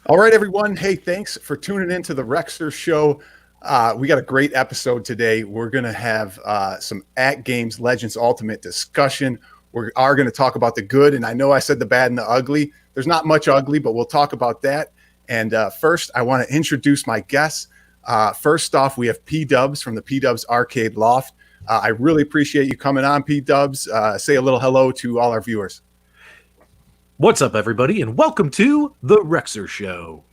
All right, everyone. Hey, thanks for tuning in to the Rexer Show. We got a great episode today. We're going to have some Atgames Legends Ultimate discussion. We are going to talk about the good, and I know I said the bad and the ugly. There's not much ugly, but we'll talk about that. And first, I want to introduce my guests. First off, we have PDubs from the PDubs Arcade Loft. I really appreciate you coming on, PDubs. Say a little hello to all our viewers. What's up, everybody, and welcome to the Rexer Show.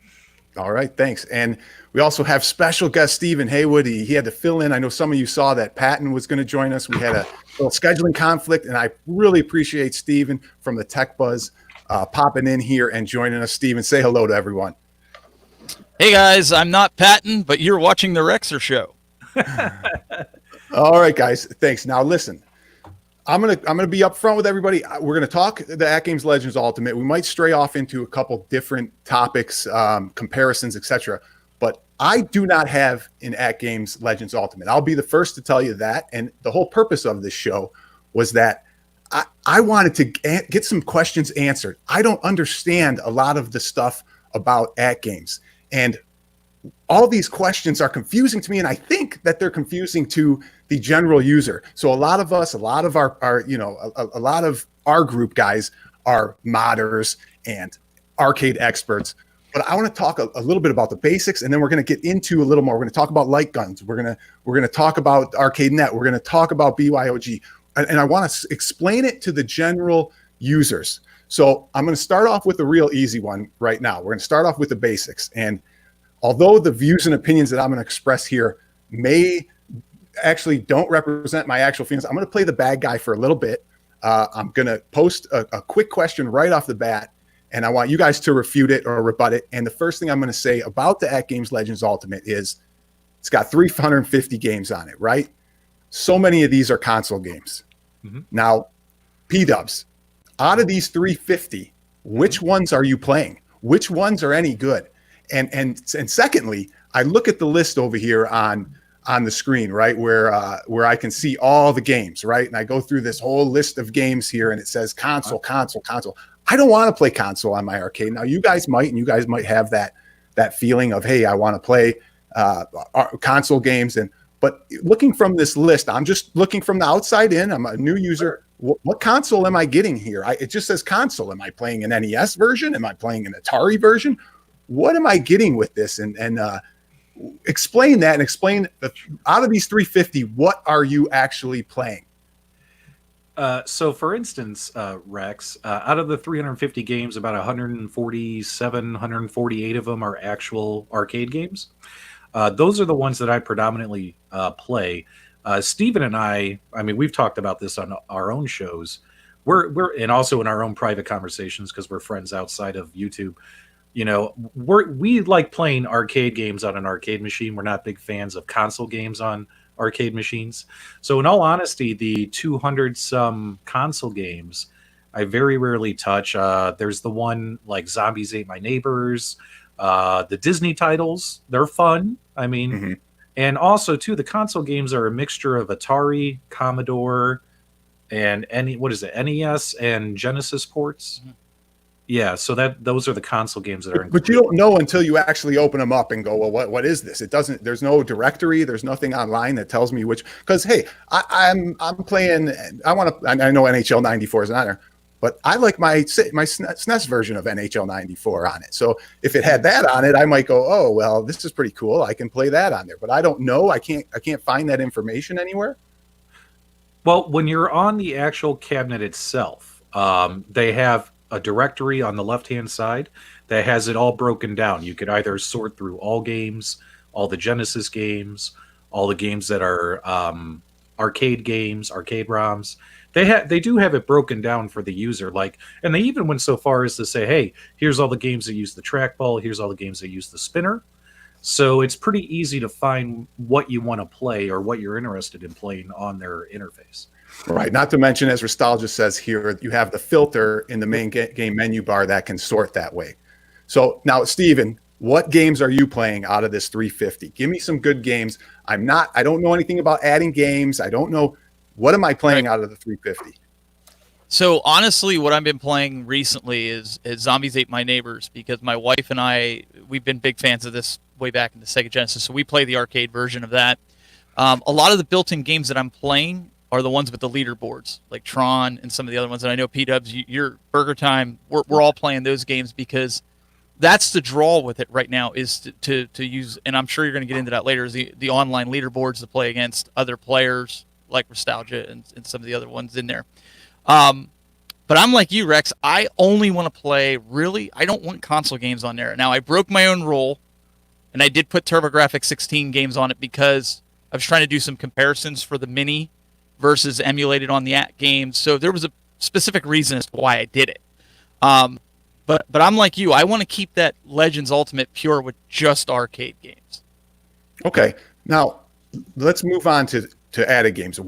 All right, thanks. And we also have special guest Stephen Haywood. He had to fill in. I know some of you saw that Patton was going to join us. We had a little scheduling conflict, and I really appreciate Stephen from the Tech Buzz popping in here and joining us. Stephen, say hello to everyone. Hey guys, I'm not Patton, but you're watching the Rexer Show. All right, guys, thanks. Now listen. I'm gonna be upfront with everybody. We're gonna talk the Atgames Legends Ultimate. We might stray off into a couple different topics, comparisons, etc. But I do not have an Atgames Legends Ultimate. I'll be the first to tell you that. And the whole purpose of this show was that I wanted to get some questions answered. I don't understand a lot of the stuff about Atgames, and all these questions are confusing to me, and I think that they're confusing to the general user. So a lot of us, a lot of our a lot of our group guys are modders and arcade experts. But I want to talk a little bit about the basics, and then we're going to get into a little more. We're going to talk about light guns. We're going to talk about Arcade Net. We're going to talk about BYOG, and I want to explain it to the general users. So I'm going to start off with a real easy one right now. We're going to start off with the basics. And although the views and opinions that I'm going to express here may actually don't represent my actual feelings, I'm going to play the bad guy for a little bit. I'm going to post a quick question right off the bat, and I want you guys to refute it or rebut it. And the first thing I'm going to say about the Atgames Legends Ultimate is it's got 350 games on it, right? So many of these are console games. Mm-hmm. Now, PDubs, out of these 350, which ones are you playing? Which ones are any good? And secondly, I look at the list over here on the screen, right, where I can see all the games, right? And I go through this whole list of games here, and it says console, console, console. I don't want to play console on my arcade. Now, you guys might, and you guys might have that feeling of, hey, I want to play console games. But looking from this list, I'm just looking from the outside in. I'm a new user. What console am I getting here? It just says console. Am I playing an NES version? Am I playing an Atari version? What am I getting with this? And explain that, and explain out of these 350, what are you actually playing? So, for instance, Rex, out of the 350 games, about 147, 148 of them are actual arcade games. Those are the ones that I predominantly play. Steven and I mean, we've talked about this on our own shows. We're and also in our own private conversations because we're friends outside of YouTube. You know, we like playing arcade games on an arcade machine. We're not big fans of console games on arcade machines. So in all honesty, the 200 some console games I very rarely touch. There's the one like Zombies Ate My Neighbors, the Disney titles. They're fun. I mean, mm-hmm. And also too, the console games are a mixture of Atari, Commodore, and NES and Genesis ports. Mm-hmm. Yeah, so those are the console games that are included. But you don't know until you actually open them up and go, well, what is this? It doesn't. There's no directory. There's nothing online that tells me which. Because hey, I'm playing. I know NHL '94 is on there, but I like my SNES version of NHL '94 on it. So if it had that on it, I might go, oh well, this is pretty cool. I can play that on there. But I don't know. I can't find that information anywhere. Well, when you're on the actual cabinet itself, they have a directory on the left-hand side that has it all broken down. You could either sort through all games, all the Genesis games, all the games that are arcade games, arcade ROMs. They do have it broken down for the user. And they even went so far as to say, hey, here's all the games that use the trackball, here's all the games that use the spinner. So it's pretty easy to find what you want to play or what you're interested in playing on their interface. Right. Not to mention, as Nostalgia says here, you have the filter in the main game menu bar that can sort that way. So now, Steven, what games are you playing out of this 350? Give me some good games. I don't know anything about adding games. I don't know. What am I playing out of the 350? So honestly, what I've been playing recently is Zombies Ate My Neighbors, because my wife and we've been big fans of this way back in the Sega Genesis, so we play the arcade version of that. A lot of the built-in games that I'm playing are the ones with the leaderboards, like Tron and some of the other ones. And I know PDubs, your Burger Time, we're all playing those games because that's the draw with it right now, is to use, and I'm sure you're going to get into that later, is the online leaderboards to play against other players like Nostalgia and some of the other ones in there. But I'm like you, Rex. I only want to play, I don't want console games on there. Now, I broke my own rule, and I did put TurboGrafx 16 games on it because I was trying to do some comparisons for the Mini versus emulated on the Atgames. So there was a specific reason as to why I did it. But I'm like you. I want to keep that Legends Ultimate pure with just arcade games. Okay. Now, let's move on to added games.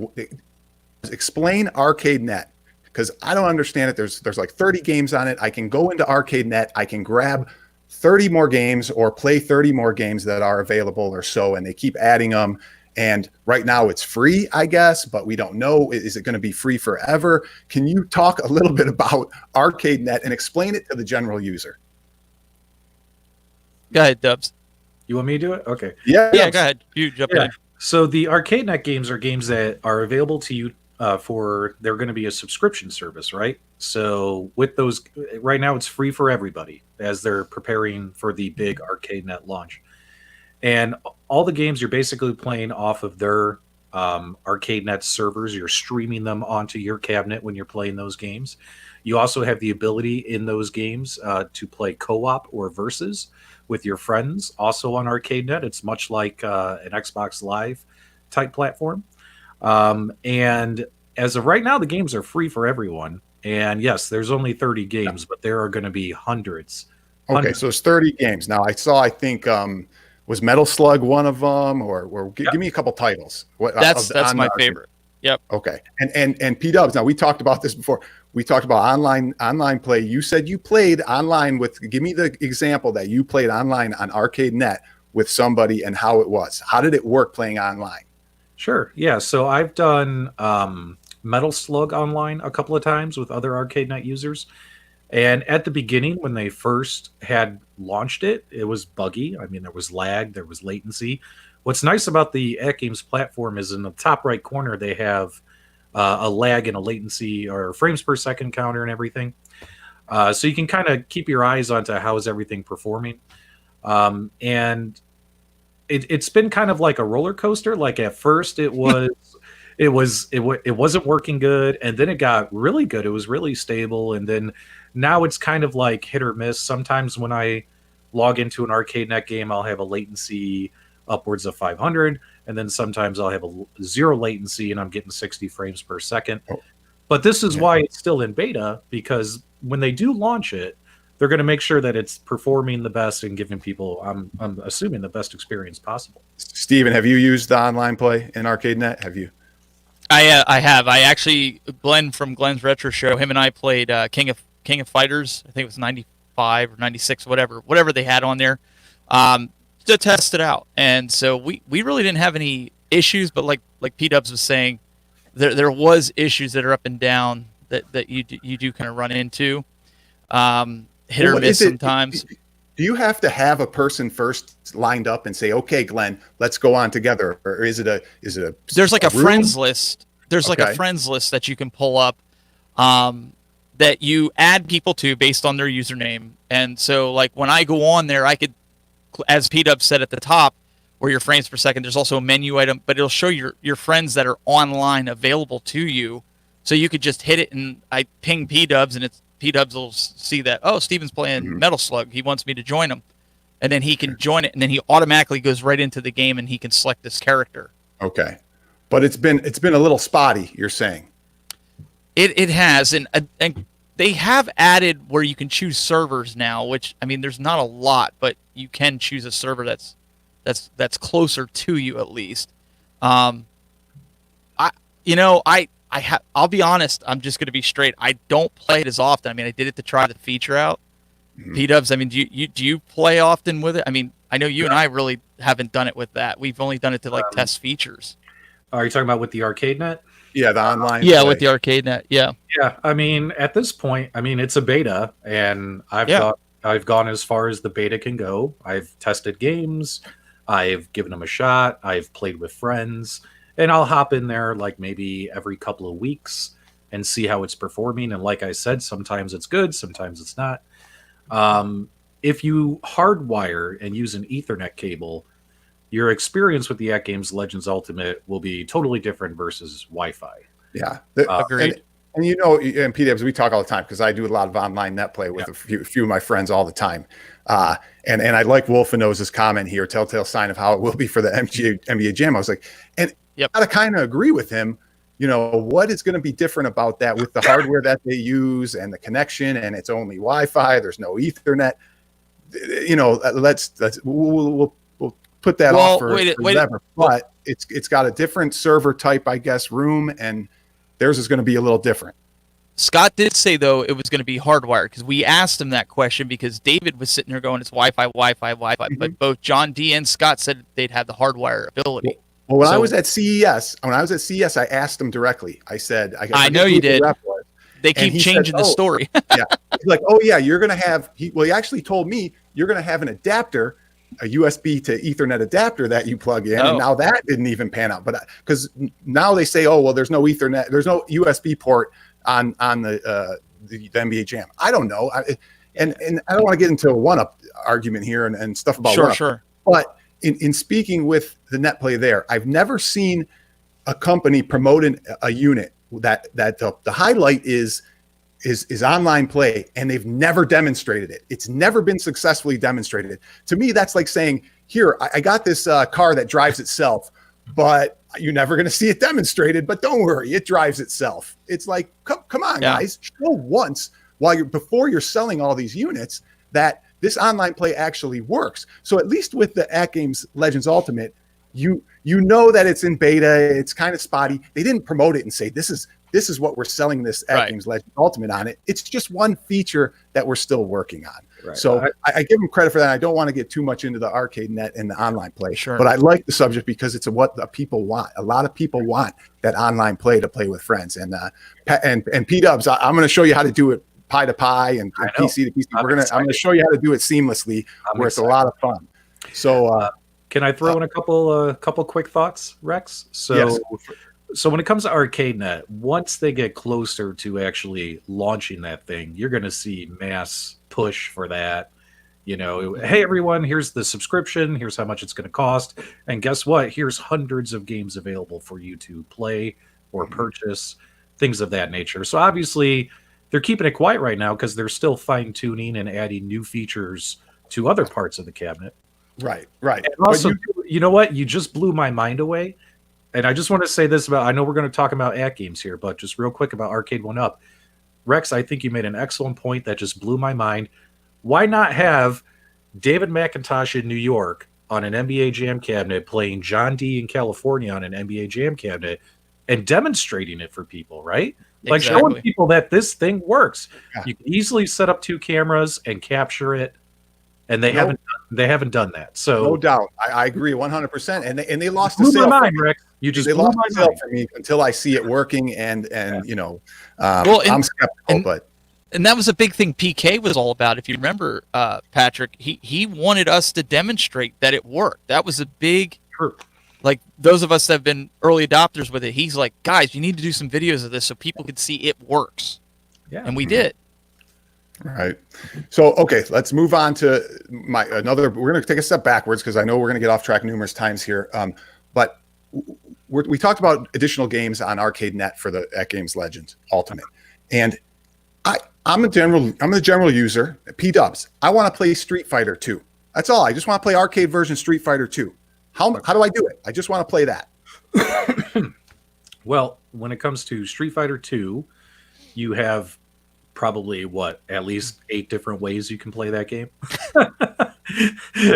Explain ArcadeNet, because I don't understand it. There's like 30 games on it. I can go into ArcadeNet. I can grab 30 more games or play 30 more games that are available or so, and they keep adding them. And right now it's free, I guess, but we don't know. Is it going to be free forever? Can you talk a little bit about ArcadeNet and explain it to the general user? Go ahead, Dubs. You want me to do it? Okay. Yeah, go ahead. You jump in. So the ArcadeNet games are games that are available to you they're going to be a subscription service, right? So with those, right now it's free for everybody as they're preparing for the big ArcadeNet launch. And all the games you're basically playing off of their ArcadeNet servers. You're streaming them onto your cabinet when you're playing those games. You also have the ability in those games to play co-op or versus with your friends, also on ArcadeNet. It's much like an Xbox Live type platform. And as of right now, the games are free for everyone. And yes, there's only 30 games, but there are going to be hundreds. Okay, so it's 30 games. Now, I think, was Metal Slug one of them, or give me a couple titles. That's my favorite. Yep. Okay. And P-Dubs, now we talked about this before. We talked about online play. You said you played online give me the example that you played online on ArcadeNet with somebody and how it was. How did it work playing online? Sure. Yeah. So I've done Metal Slug online a couple of times with other ArcadeNet users. And at the beginning, when they first had launched it, it was buggy. I mean, there was lag, there was latency. What's nice about the Atgames platform is in the top right corner, they have a lag and a latency or frames per second counter and everything. So you can kind of keep your eyes onto how is everything performing. And it's been kind of like a roller coaster. Like at first it wasn't working good, and then it got really good. It was really stable, and then now it's kind of like hit or miss. Sometimes when I log into an ArcadeNet game, I'll have a latency upwards of 500, and then sometimes I'll have a zero latency and I'm getting 60 frames per second. But this is why it's still in beta, because when they do launch it, they're going to make sure that it's performing the best and giving people, I'm assuming, the best experience possible. Steven, have you used the online play in ArcadeNet? Have you? I have. I actually, Glenn from Glenn's Retro Show, him and I played King of Fighters. I think it was 95 or 96, whatever they had on there, to test it out. And so we really didn't have any issues, but like P-Dubs was saying, there was issues that are up and down that you do kind of run into, hit or miss sometimes. Do you have to have a person first lined up and say, "Okay, Glenn, let's go on together," or is it a? There's like a friends list. There's like a friends list that you can pull up, that you add people to based on their username. And so, like when I go on there, I could, as P-Dub said at the top, where your frames per second. There's also a menu item, but it'll show your friends that are online available to you. So you could just hit it, and I ping P-Dubs, and P-Dubs will see that, oh, Steven's playing Metal Slug. He wants me to join him. And then he can join it, and then he automatically goes right into the game, and he can select this character. Okay. But it's been a little spotty, you're saying. It has, and they have added where you can choose servers now, which, I mean, there's not a lot, but you can choose a server that's closer to you at least. I'll be honest. I'm just going to be straight. I don't play it as often. I mean, I did it to try the feature out. P-Dubs, I mean, do you play often with it? I mean, I know you and I really haven't done it with that. We've only done it to test features. Are you talking about with the ArcadeNet? Yeah, the online. Yeah, play. with the arcade net. Yeah. Yeah, I mean, at this point, I mean, it's a beta, and I've gone as far as the beta can go. I've tested games, I've given them a shot, I've played with friends, and I'll hop in there like maybe every couple of weeks and see how it's performing. And like I said, sometimes it's good, sometimes it's not. If you hardwire and use an Ethernet cable, your experience with the Atgames Legends Ultimate will be totally different versus Wi-Fi. Yeah. Agreed. And you know, in PDubs, we talk all the time because I do a lot of online net play with a few of my friends all the time. And I like Wolfenose's comment here, telltale sign of how it will be for the NBA Jam. I was like, and I gotta kind of agree with him. You know, what is going to be different about that with the hardware that they use and the connection, and it's only Wi-Fi, there's no Ethernet. You know, we'll put that off for whatever. But it's got a different server type, I guess, room, and theirs is going to be a little different. Scott did say, though, it was going to be hardwired because we asked him that question because David was sitting there going, it's Wi-Fi. Mm-hmm. But both John D. and Scott said they'd have the hardwire ability. Well, when I was at CES, I asked them directly. I said, I know you did. They keep changing the story. Yeah. He's like, oh, yeah, you're going to have – he actually told me you're going to have an adapter, a USB to Ethernet adapter that you plug in. And now that didn't even pan out. But because now they say, oh, well, there's no Ethernet. There's no USB port on the NBA Jam. I don't know. And I don't want to get into a one-up argument here and stuff about one-up. Sure. But in speaking with the net play there, I've never seen a company promoting a unit that the highlight is online play, and they've never demonstrated it. It's never been successfully demonstrated. To me, that's like saying, here, I got this car that drives itself, but you're never going to see it demonstrated, but don't worry, it drives itself. It's like, come on, guys, show once before you're selling all these units that this online play actually works. So at least with the Atgames Legends Ultimate, you know that it's in beta, it's kind of spotty. They didn't promote it and say, this is what we're selling this Atgames Legends Ultimate on it. It's just one feature that we're still working on. Right. So I give them credit for that. I don't want to get too much into the arcade net and the online play, but I like the subject because it's what the people want. A lot of people want that online play to play with friends. And PDubs, I'm going to show you how to do it pie to pie and PC to PC. I'm going to show you how to do it seamlessly, where it's a lot of fun. So can I throw in a couple quick thoughts, Rex? So when it comes to ArcadeNet, once they get closer to actually launching that thing, you're going to see mass push for that. You know, hey, everyone, here's the subscription. Here's how much it's going to cost. And guess what? Here's hundreds of games available for you to play or purchase, things of that nature. So obviously, they're keeping it quiet right now because they're still fine-tuning and adding new features to other parts of the cabinet. Right. And also, you know what? You just blew my mind away. And I just want to say this I know we're going to talk about Atgames here, but just real quick about Arcade 1-Up. Rex, I think you made an excellent point that just blew my mind. Why not have David McIntosh in New York on an NBA Jam cabinet playing John D in California on an NBA Jam cabinet and demonstrating it for people, right? Like showing people that this thing works. Yeah. You can easily set up 2 cameras and capture it. And they haven't done that. So no doubt, I agree 100%. And they lost the sale. They lost the sale for me until I see it working. And you know, I'm skeptical, and that was a big thing PK was all about. If you remember, Patrick, he wanted us to demonstrate that it worked. That was a big, like those of us that have been early adopters with it. He's like, guys, you need to do some videos of this so people could see it works. Yeah, and we did. Right. So, okay, let's move on to we're going to take a step backwards because I know we're going to get off track numerous times here. But we talked about additional games on Arcade Net for the Atgames Legends Ultimate. And I'm a general user, PDubs. I want to play Street Fighter 2. That's all. I just want to play arcade version Street Fighter 2. How do I do it? I just want to play that. Well, when it comes to Street Fighter 2, you have probably at least 8 different ways you can play that game.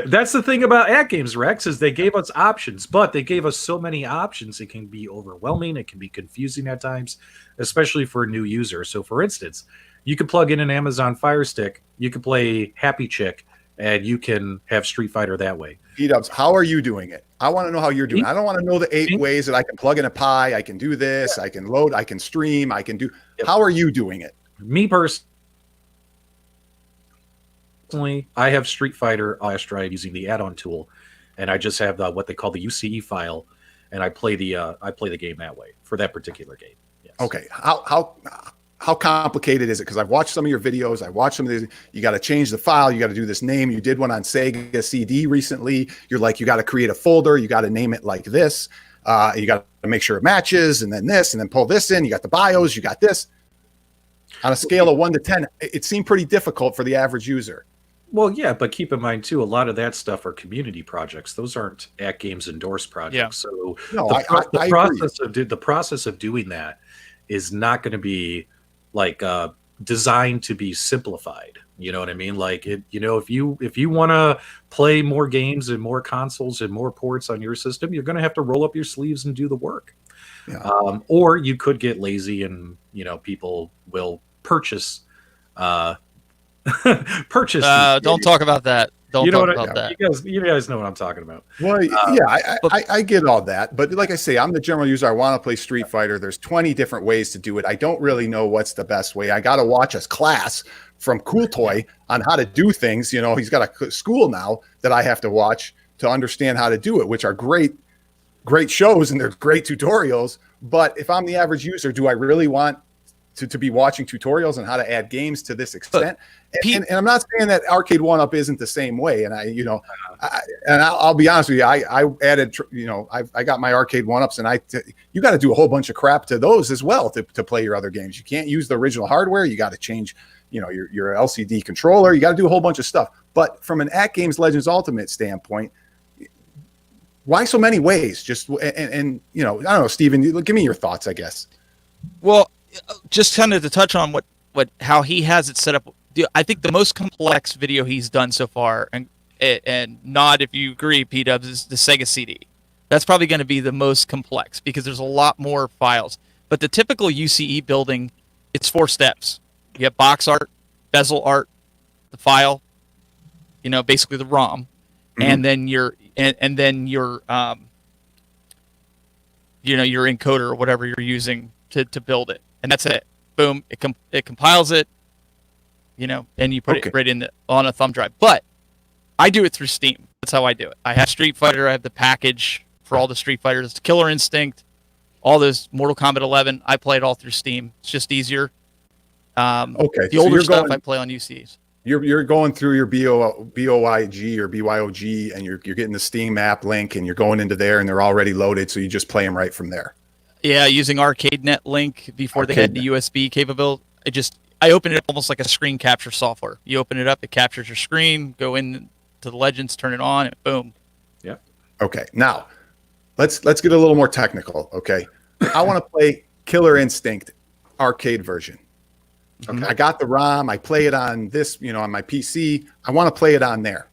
That's the thing about Atgames, Rex, is they gave us options, but they gave us so many options it can be overwhelming, it can be confusing at times, especially for a new user. So for instance, you could plug in an Amazon Fire Stick, you could play Happy Chick, and you can have Street Fighter that way. PDubs, how are you doing it? I want to know how you're doing. I don't want to know the 8 Me? ways that I can plug in a Pi, I can do this, I can load, I can stream, I can do. Yep. How are you doing it? Me personally, I have Street Fighter Flash Drive using the add-on tool, and I just have what they call the UCE file, and I play the game that way for that particular game. Yes. Okay, how complicated is it? Because I've watched some of your videos. I watched some of these. You got to change the file. You got to do this name. You did one on Sega CD recently. You're like, you got to create a folder. You got to name it like this. You got to make sure it matches, and then this, and then pull this in. You got the BIOS. You got this. On a scale of 1 to 10, it seemed pretty difficult for the average user. Well, yeah, but keep in mind too, a lot of that stuff are community projects. Those aren't Atgames endorsed projects. Yeah. So No, the process of doing that is not going to be like designed to be simplified. You know what I mean? Like it, if you want to play more games and more consoles and more ports on your system, you're going to have to roll up your sleeves and do the work. Yeah. Or you could get lazy and people will purchase. Don't talk about that. Don't talk about that. You guys know what I'm talking about. Well, yeah, I get all that. But like I say, I'm the general user. I want to play Street Fighter. There's 20 different ways to do it. I don't really know what's the best way. I got to watch a class from Cool Toy on how to do things. He's got a school now that I have to watch to understand how to do it, which are great shows and they're great tutorials. But if I'm the average user, do I really want to be watching tutorials on how to add games to this extent? And I'm not saying that Arcade 1-Up isn't the same way. And I'll be honest with you, I added, I got my Arcade 1-Ups, and you got to do a whole bunch of crap to those as well to play your other games. You can't use the original hardware. You got to change, your LCD controller. You got to do a whole bunch of stuff. But from an Atgames Legends Ultimate standpoint, why so many ways? Just and I don't know, Steven, give me your thoughts, I guess. Well, just kind of to touch on how he has it set up. I think the most complex video he's done so far, and nod if you agree, PDubs, is the Sega CD. That's probably going to be the most complex because there's a lot more files. But the typical UCE building, it's 4 steps. You have box art, bezel art, the file, basically the ROM, and then your your encoder or whatever you're using to build it, and that's it. Boom, it compiles it. And you put it right on a thumb drive. But I do it through Steam. That's how I do it. I have Street Fighter. I have the package for all the Street Fighters, Killer Instinct, all those Mortal Kombat 11. I play it all through Steam. It's just easier. The older stuff I play on UCs. You're going through your BOIG or BYOG, and you're getting the Steam app link, and you're going into there, and they're already loaded, so you just play them right from there. Yeah, using ArcadeNet link before they had the USB capability. I open it almost like a screen capture software. You open it up, it captures your screen, go in to the Legends, turn it on, and boom. Yeah. Okay. Now, let's get a little more technical, okay? I want to play Killer Instinct arcade version. Okay. I got the ROM, I play it on this, on my PC. I want to play it on there.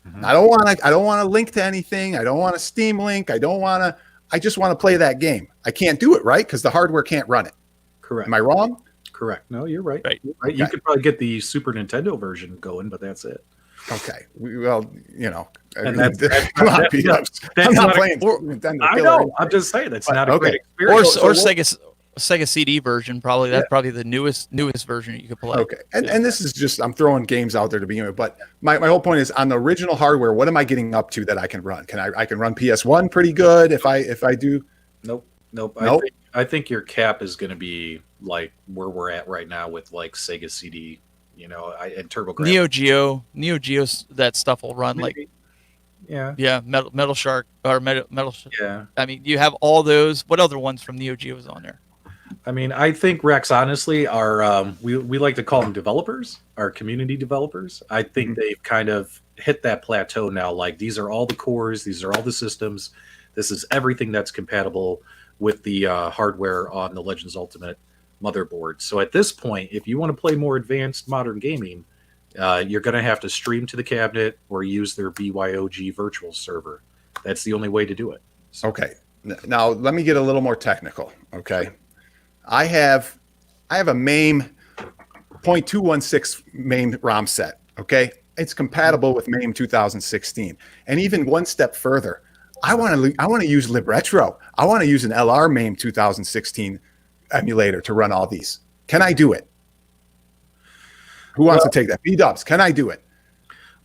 Mm-hmm. I don't want to link to anything. I don't want a Steam link. I just want to play that game. I can't do it, right? Because the hardware can't run it. Correct. Am I wrong? Correct. No, you're right. Right. You're right. You could probably get the Super Nintendo version going, but that's it. Okay. And I'm not playing Nintendo. I know. I'm just saying that's not a great experience. Or Sega CD version, probably. That's probably the newest version you could play. Okay. And this is just, I'm throwing games out there to begin with, but my whole point is, on the original hardware, what am I getting up to that I can run? I can run PS1 pretty good if I do? Nope. I think your cap is going to be like where we're at right now with like Sega CD, and TurboGrafx. Neo Geo, that stuff will run. Maybe. Metal Shark or Metal. Yeah. I mean, you have all those. What other ones from Neo Geo is on there? I mean, I think Rex, honestly, are we like to call them developers, our community developers. I think they've kind of hit that plateau now. Like, these are all the cores, these are all the systems. This is everything that's compatible with the hardware on the Legends Ultimate motherboard. So at this point, if you want to play more advanced modern gaming, you're going to have to stream to the cabinet or use their BYOG virtual server. That's the only way to do it. So. Okay. Now let me get a little more technical. Okay. I have a MAME 0.216 MAME ROM set. Okay. it's compatible with MAME 2016. And even one step further, I want to use libretro. I want to use an LR MAME 2016 emulator to run all these. Can I do it? Who wants to take that? PDubs, can I do it?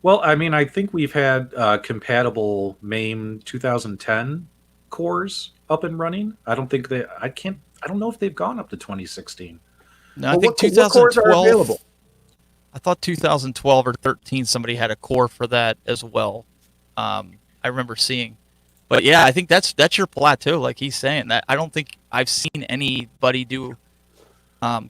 Well, I mean, I think we've had compatible MAME 2010 cores up and running. I don't know if they've gone up to 2016. No, I think what cores are 2012. available? I thought 2012 or 13 somebody had a core for that as well. I remember seeing, but yeah, I think that's your plateau, like he's saying. That I don't think I've seen anybody do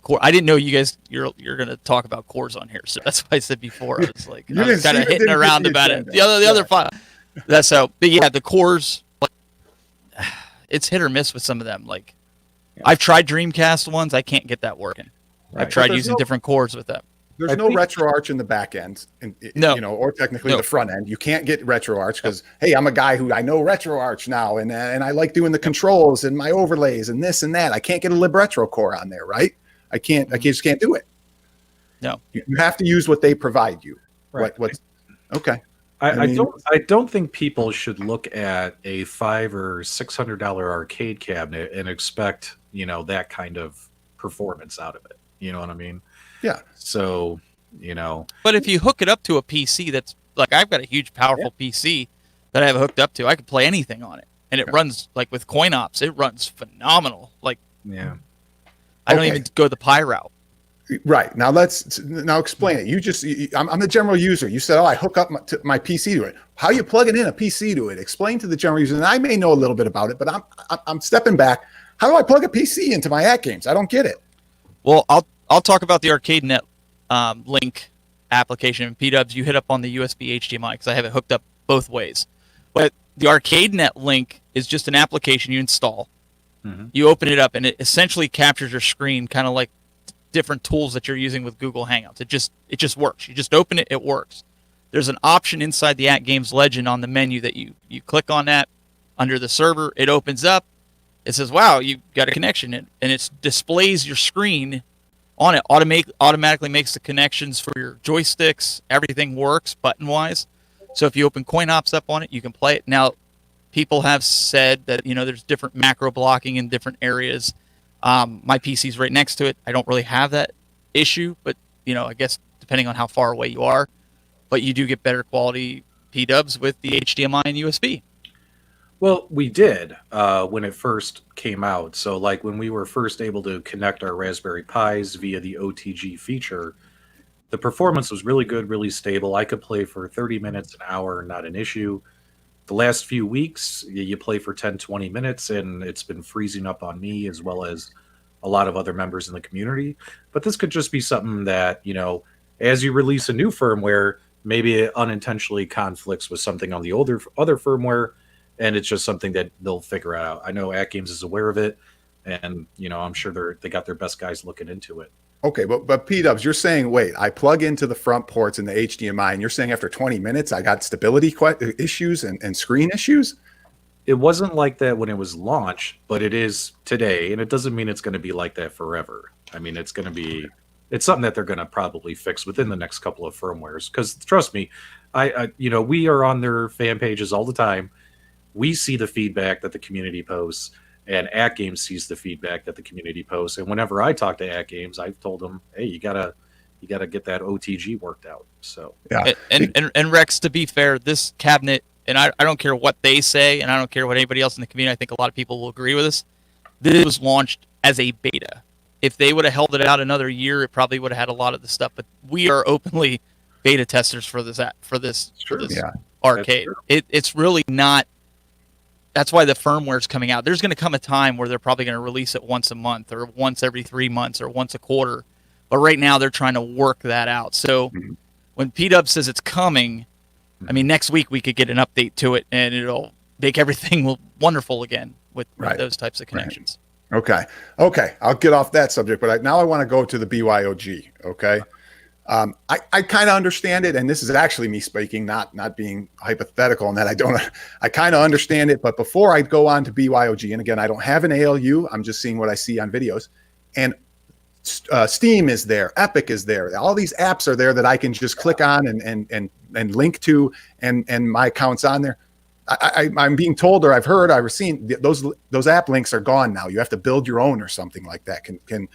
core. I didn't know you guys you're going to talk about cores on here, so that's why I said before. I was like, I was kind of hitting around about it. The other five. That's how. But yeah, the cores, like, it's hit or miss with some of them. Like, I've tried Dreamcast ones, I can't get that working. Right. I've tried using different cores with them. There's no RetroArch in the back end, or technically the front end. You can't get RetroArch because, hey, I'm a guy who I know RetroArch now, and I like doing the controls and my overlays and this and that. I can't get a libretro core on there, right? I just can't do it. No, you have to use what they provide you. Right. Okay. I don't think people should look at a $500 or $600 arcade cabinet and expect that kind of performance out of it. You know what I mean? Yeah. So, But if you hook it up to a PC that's like, I've got a huge, powerful PC that I have hooked up to, I can play anything on it. And it runs, like with CoinOps, it runs phenomenal. Like, I don't even go the Pi route. Right. Now explain it. I'm the general user. You said, I hook up my PC to it. How are you plugging in a PC to it? Explain to the general user. And I may know a little bit about it, but I'm stepping back. How do I plug a PC into my Atgames? I don't get it. Well, I'll talk about the ArcadeNet link application. In PDubs, you hit up on the USB HDMI because I have it hooked up both ways. But the ArcadeNet link is just an application you install. Mm-hmm. You open it up, and it essentially captures your screen, kind of like different tools that you're using with Google Hangouts. It just works. You just open it, it works. There's an option inside the Atgames Legend on the menu that you click on that under the server. It opens up. It says, wow, you got a connection, and it displays your screen on it. Automatically makes the connections for your joysticks. Everything works button-wise. So if you open CoinOps up on it, you can play it. Now, people have said that there's different macro blocking in different areas. My PC's right next to it. I don't really have that issue, but I guess depending on how far away you are, but you do get better quality PDubs with the HDMI and USB. Well, we did when it first came out. So like when we were first able to connect our Raspberry Pis via the OTG feature, the performance was really good, really stable. I could play for 30 minutes, an hour, not an issue. The last few weeks, you play for 10, 20 minutes, and it's been freezing up on me as well as a lot of other members in the community. But this could just be something that, as you release a new firmware, maybe it unintentionally conflicts with something on the other firmware, and it's just something that they'll figure out. I know Atgames is aware of it, and, I'm sure they got their best guys looking into it. Okay, but PDubs, you're saying, wait, I plug into the front ports in the HDMI, and you're saying after 20 minutes I got stability issues and screen issues? It wasn't like that when it was launched, but it is today, and it doesn't mean it's going to be like that forever. I mean, it's something that they're going to probably fix within the next couple of firmwares. Because trust me, we are on their fan pages all the time. We see the feedback that the community posts, and Atgames sees the feedback that the community posts. And whenever I talk to Atgames, I've told them, hey, you gotta get that OTG worked out. So yeah. And Rex, to be fair, this cabinet, and I don't care what they say, and I don't care what anybody else in the community, I think a lot of people will agree with us. This was launched as a beta. If they would have held it out another year, it probably would have had a lot of the stuff. But we are openly beta testers for this arcade. It's really not. That's why the firmware's coming out. There's going to come a time where they're probably going to release it once a month or once every 3 months or once a quarter. But right now they're trying to work that out. So when PDub says it's coming, I mean, next week we could get an update to it and it'll make everything wonderful again with those types of connections. Right. Okay. I'll get off that subject, but now I want to go to the BYOG. Okay. I kind of understand it, and this is actually me speaking, not being hypothetical, and that I kind of understand it. But before I go on to BYOG, and again, I don't have an ALU, I'm just seeing what I see on videos, and Steam is there, Epic is there. All these apps are there that I can just click on and link to, and my account's on there. I'm being told, or I've heard, I've seen those app links are gone now. You have to build your own or something like that. Can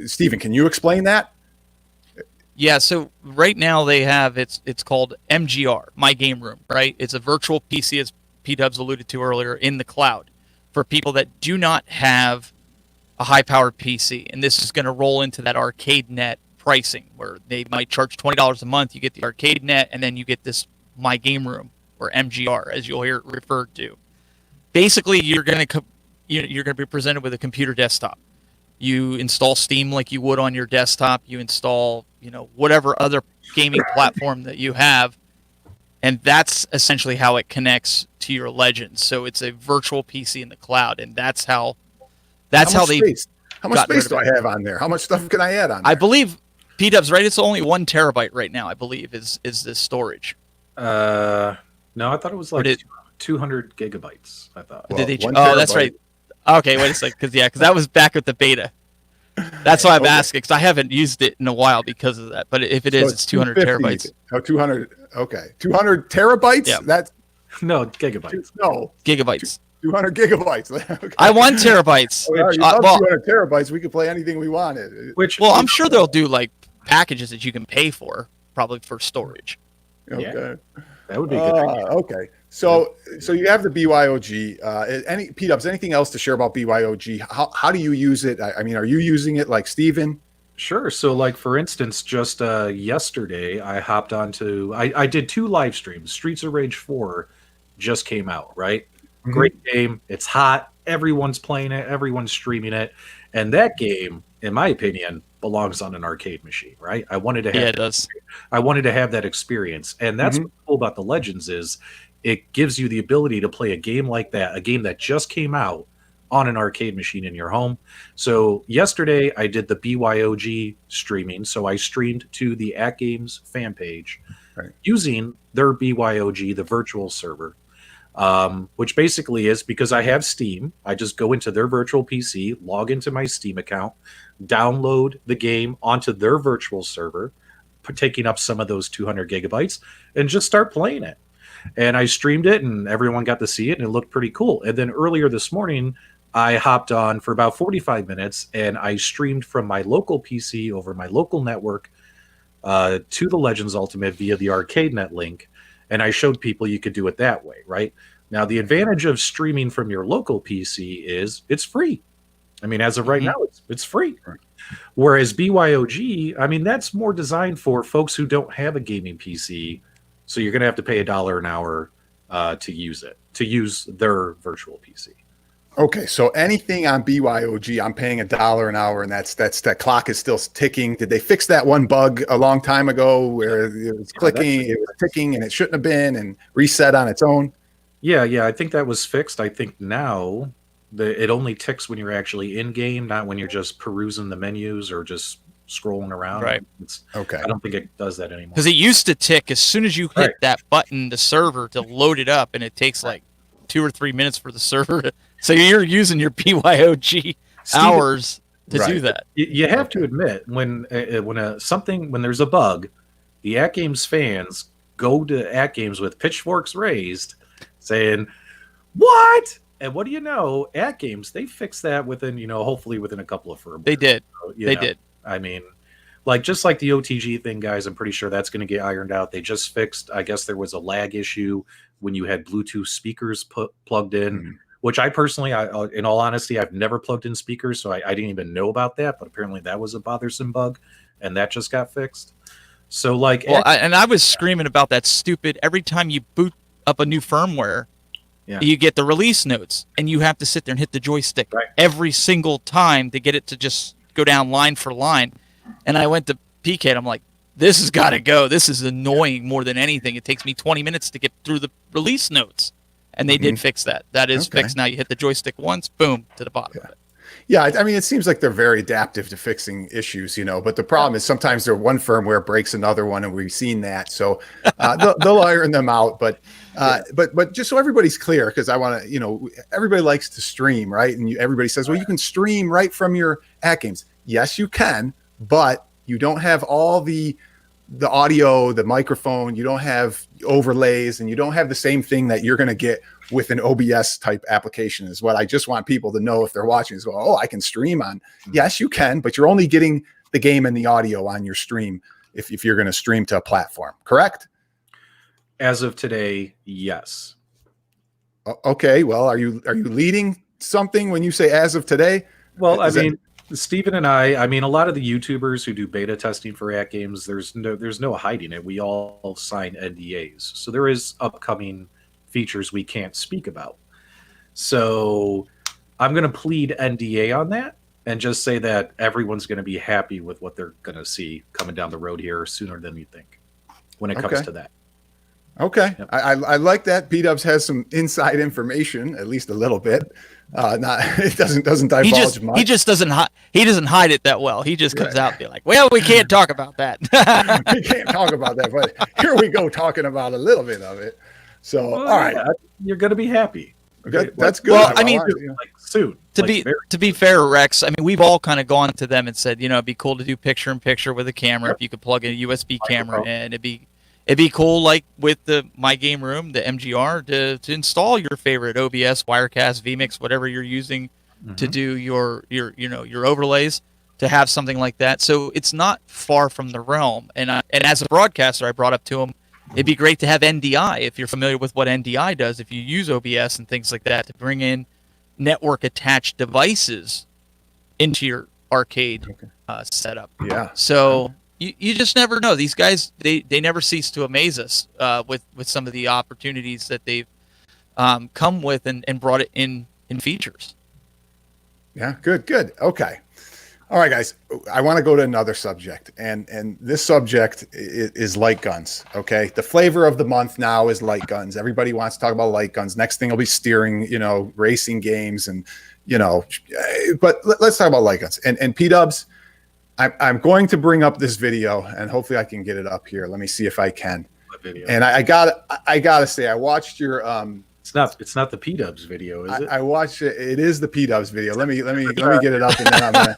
Stephen, can you explain that? Yeah, so right now they have it's called MGR, My Game Room, right? It's a virtual PC, as PDubs alluded to earlier, in the cloud for people that do not have a high-powered PC, and this is going to roll into that arcade net pricing where they might charge $20 a month. You get the arcade net, and then you get this My Game Room, or MGR, as you'll hear it referred to. Basically, you're going to be presented with a computer desktop. You install Steam like you would on your desktop. You install, whatever other gaming platform that you have, and that's essentially how it connects to your Legends. So it's a virtual PC in the cloud, and that's how they. How much space do I have on there? How much stuff can I add on there? I believe PDubs, right? It's only 1 terabyte right now. I believe is this storage. No, I thought it was like 200 gigabytes. I thought. Well, that's right. Okay, wait a second, because that was back with the beta. That's why I'm asking, because I haven't used it in a while because of that. But if it is, it's 200 terabytes. Oh, 200. Okay, 200 terabytes. Yeah. That's no gigabytes. No gigabytes. 200 gigabytes. Okay. I want terabytes. 200 terabytes. We could play anything we wanted. I'm sure they'll do like packages that you can pay for, probably for storage. Okay. Yeah. That would be good. Okay. So you have the BYOG. Any PDubs? Anything else to share about BYOG? How do you use it? I mean, are you using it like Steven? Sure. So, like for instance, just yesterday, I hopped onto. I did 2 live streams. Streets of Rage 4 just came out. Right. Mm-hmm. Great game. It's hot. Everyone's playing it. Everyone's streaming it. And that game, in my opinion, belongs on an arcade machine, right? I wanted to have it does. I wanted to have that experience. And that's what's cool about the Legends is it gives you the ability to play a game like that, a game that just came out on an arcade machine in your home. So yesterday I did the BYOG streaming. So I streamed to the Atgames fan page using their BYOG, the virtual server, which basically is because I have Steam. I just go into their virtual PC, log into my Steam account, download the game onto their virtual server, taking up some of those 200 gigabytes, and just start playing it. And I streamed it, and everyone got to see it, and it looked pretty cool. And then earlier this morning, I hopped on for about 45 minutes, and I streamed from my local PC over my local network to the Legends Ultimate via the ArcadeNet link, and I showed people you could do it that way, right? Now, the advantage of streaming from your local PC is it's free. I mean, as of right now, it's free. Whereas BYOG, I mean, that's more designed for folks who don't have a gaming PC, so you're going to have to pay $1 an hour to use it, to use their virtual PC. Okay, so anything on BYOG, I'm paying $1 an hour, and that clock is still ticking. Did they fix that one bug a long time ago where it was clicking, it was ticking, and it shouldn't have been, and reset on its own? Yeah, I think that was fixed. I think now it only ticks when you're actually in game, not when you're just perusing the menus or just scrolling around. Right. Okay. I don't think it does that anymore. Because it used to tick as soon as you hit that button, the server, to load it up, and it takes like 2 or 3 minutes for the server to. So you're using your BYOG hours to do that. You have to admit when there's a bug, the Atgames fans go to Atgames with pitchforks raised, saying, "What?" And what do you know? Atgames, they fixed that within, hopefully within a couple of firmwares. They did. So, they did. I mean, just like the OTG thing, guys, I'm pretty sure that's going to get ironed out. They just fixed, I guess there was a lag issue when you had Bluetooth speakers plugged in, which I personally, in all honesty, I've never plugged in speakers, so I didn't even know about that, but apparently that was a bothersome bug, and that just got fixed. So, I was screaming about that stupid, every time you boot up a new firmware, you get the release notes, and you have to sit there and hit the joystick every single time to get it to just go down line for line. And I went to PK, and I'm like, this has got to go. This is annoying more than anything. It takes me 20 minutes to get through the release notes. And they did fix that. That is fixed now. You hit the joystick once, boom, to the bottom of it. Yeah, I mean, it seems like they're very adaptive to fixing issues, but the problem is sometimes one firmware breaks another one, and we've seen that. So they'll iron them out. But just so everybody's clear, because I want to, everybody likes to stream, right? And everybody says, well, you can stream right from your Atgames. Yes, you can, but you don't have all the audio, the microphone, you don't have overlays, and you don't have the same thing that you're going to get with an OBS type application is what I just want people to know if they're watching is go, oh, I can stream on. Yes, you can, but you're only getting the game and the audio on your stream if you're going to stream to a platform, correct? As of today, yes. Okay, well, are you leading something when you say as of today? Well, I mean, Steven and I mean, a lot of the YouTubers who do beta testing for Atgames, there's no hiding it. We all sign NDAs. So there is upcoming features we can't speak about. So I'm going to plead NDA on that and just say that everyone's going to be happy with what they're going to see coming down the road here sooner than you think when it comes to that. Okay. Yep. I like that. PDubs has some inside information, at least a little bit. It doesn't divulge much. He just doesn't hide it that well. He just comes out and be like, well, we can't talk about that. We can't talk about that, but here we go talking about a little bit of it. So, Well, all right. yeah, you're going to be happy. That's good. Well, I mean, Like soon. To be fair, Rex, I mean, we've all kind of gone to them and said, it'd be cool to do picture-in-picture with a camera. If you could plug in a USB camera in, it'd be cool, like with the My Game Room, the MGR, to install your favorite OBS, Wirecast, vMix, whatever you're using to do your overlays, to have something like that. So it's not far from the realm. And as a broadcaster, I brought up to him, it'd be great to have NDI, if you're familiar with what NDI does, if you use OBS and things like that, to bring in network-attached devices into your arcade setup. Yeah. So you just never know. These guys, they never cease to amaze us with some of the opportunities that they've come with and brought it in features. Yeah, good. Okay. All right, guys. I want to go to another subject, and this subject is light guns. Okay, the flavor of the month now is light guns. Everybody wants to talk about light guns. Next thing will be steering, racing games, and But let's talk about light guns. And PDubs, I'm going to bring up this video, and hopefully I can get it up here. Let me see if I can. And I gotta say, I watched your It's not the PDubs video, is it? I watched it. It is the PDubs video. Let me get it up, and then I'm gonna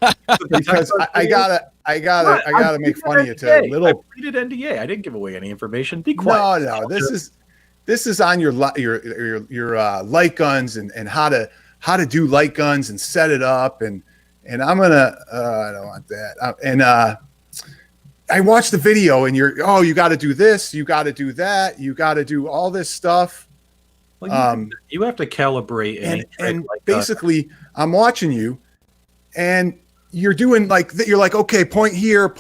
because I gotta make fun of you too. I pleaded NDA. I didn't give away any information. Be quiet. No. This is on your light guns and how to do light guns and set it up and I'm gonna I don't want that I watched the video and you got to do this, you got to do that, you got to do all this stuff. Well, you have to calibrate and basically I'm watching you and you're doing you're like, okay, point here.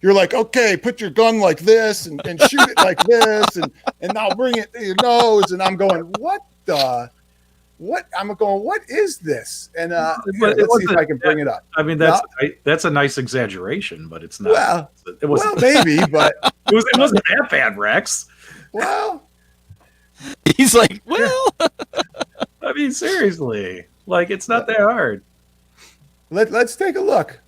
You're like, okay, put your gun like this and shoot it like this and now bring it to your nose. And I'm going, what? I'm going, what is this? And let's see if I can bring it up. I mean, that's a nice exaggeration, but it's not. Well, it wasn't, maybe, but it wasn't that bad, Rex. Well, he's like, well, I mean, seriously, it's not that hard. Let's take a look.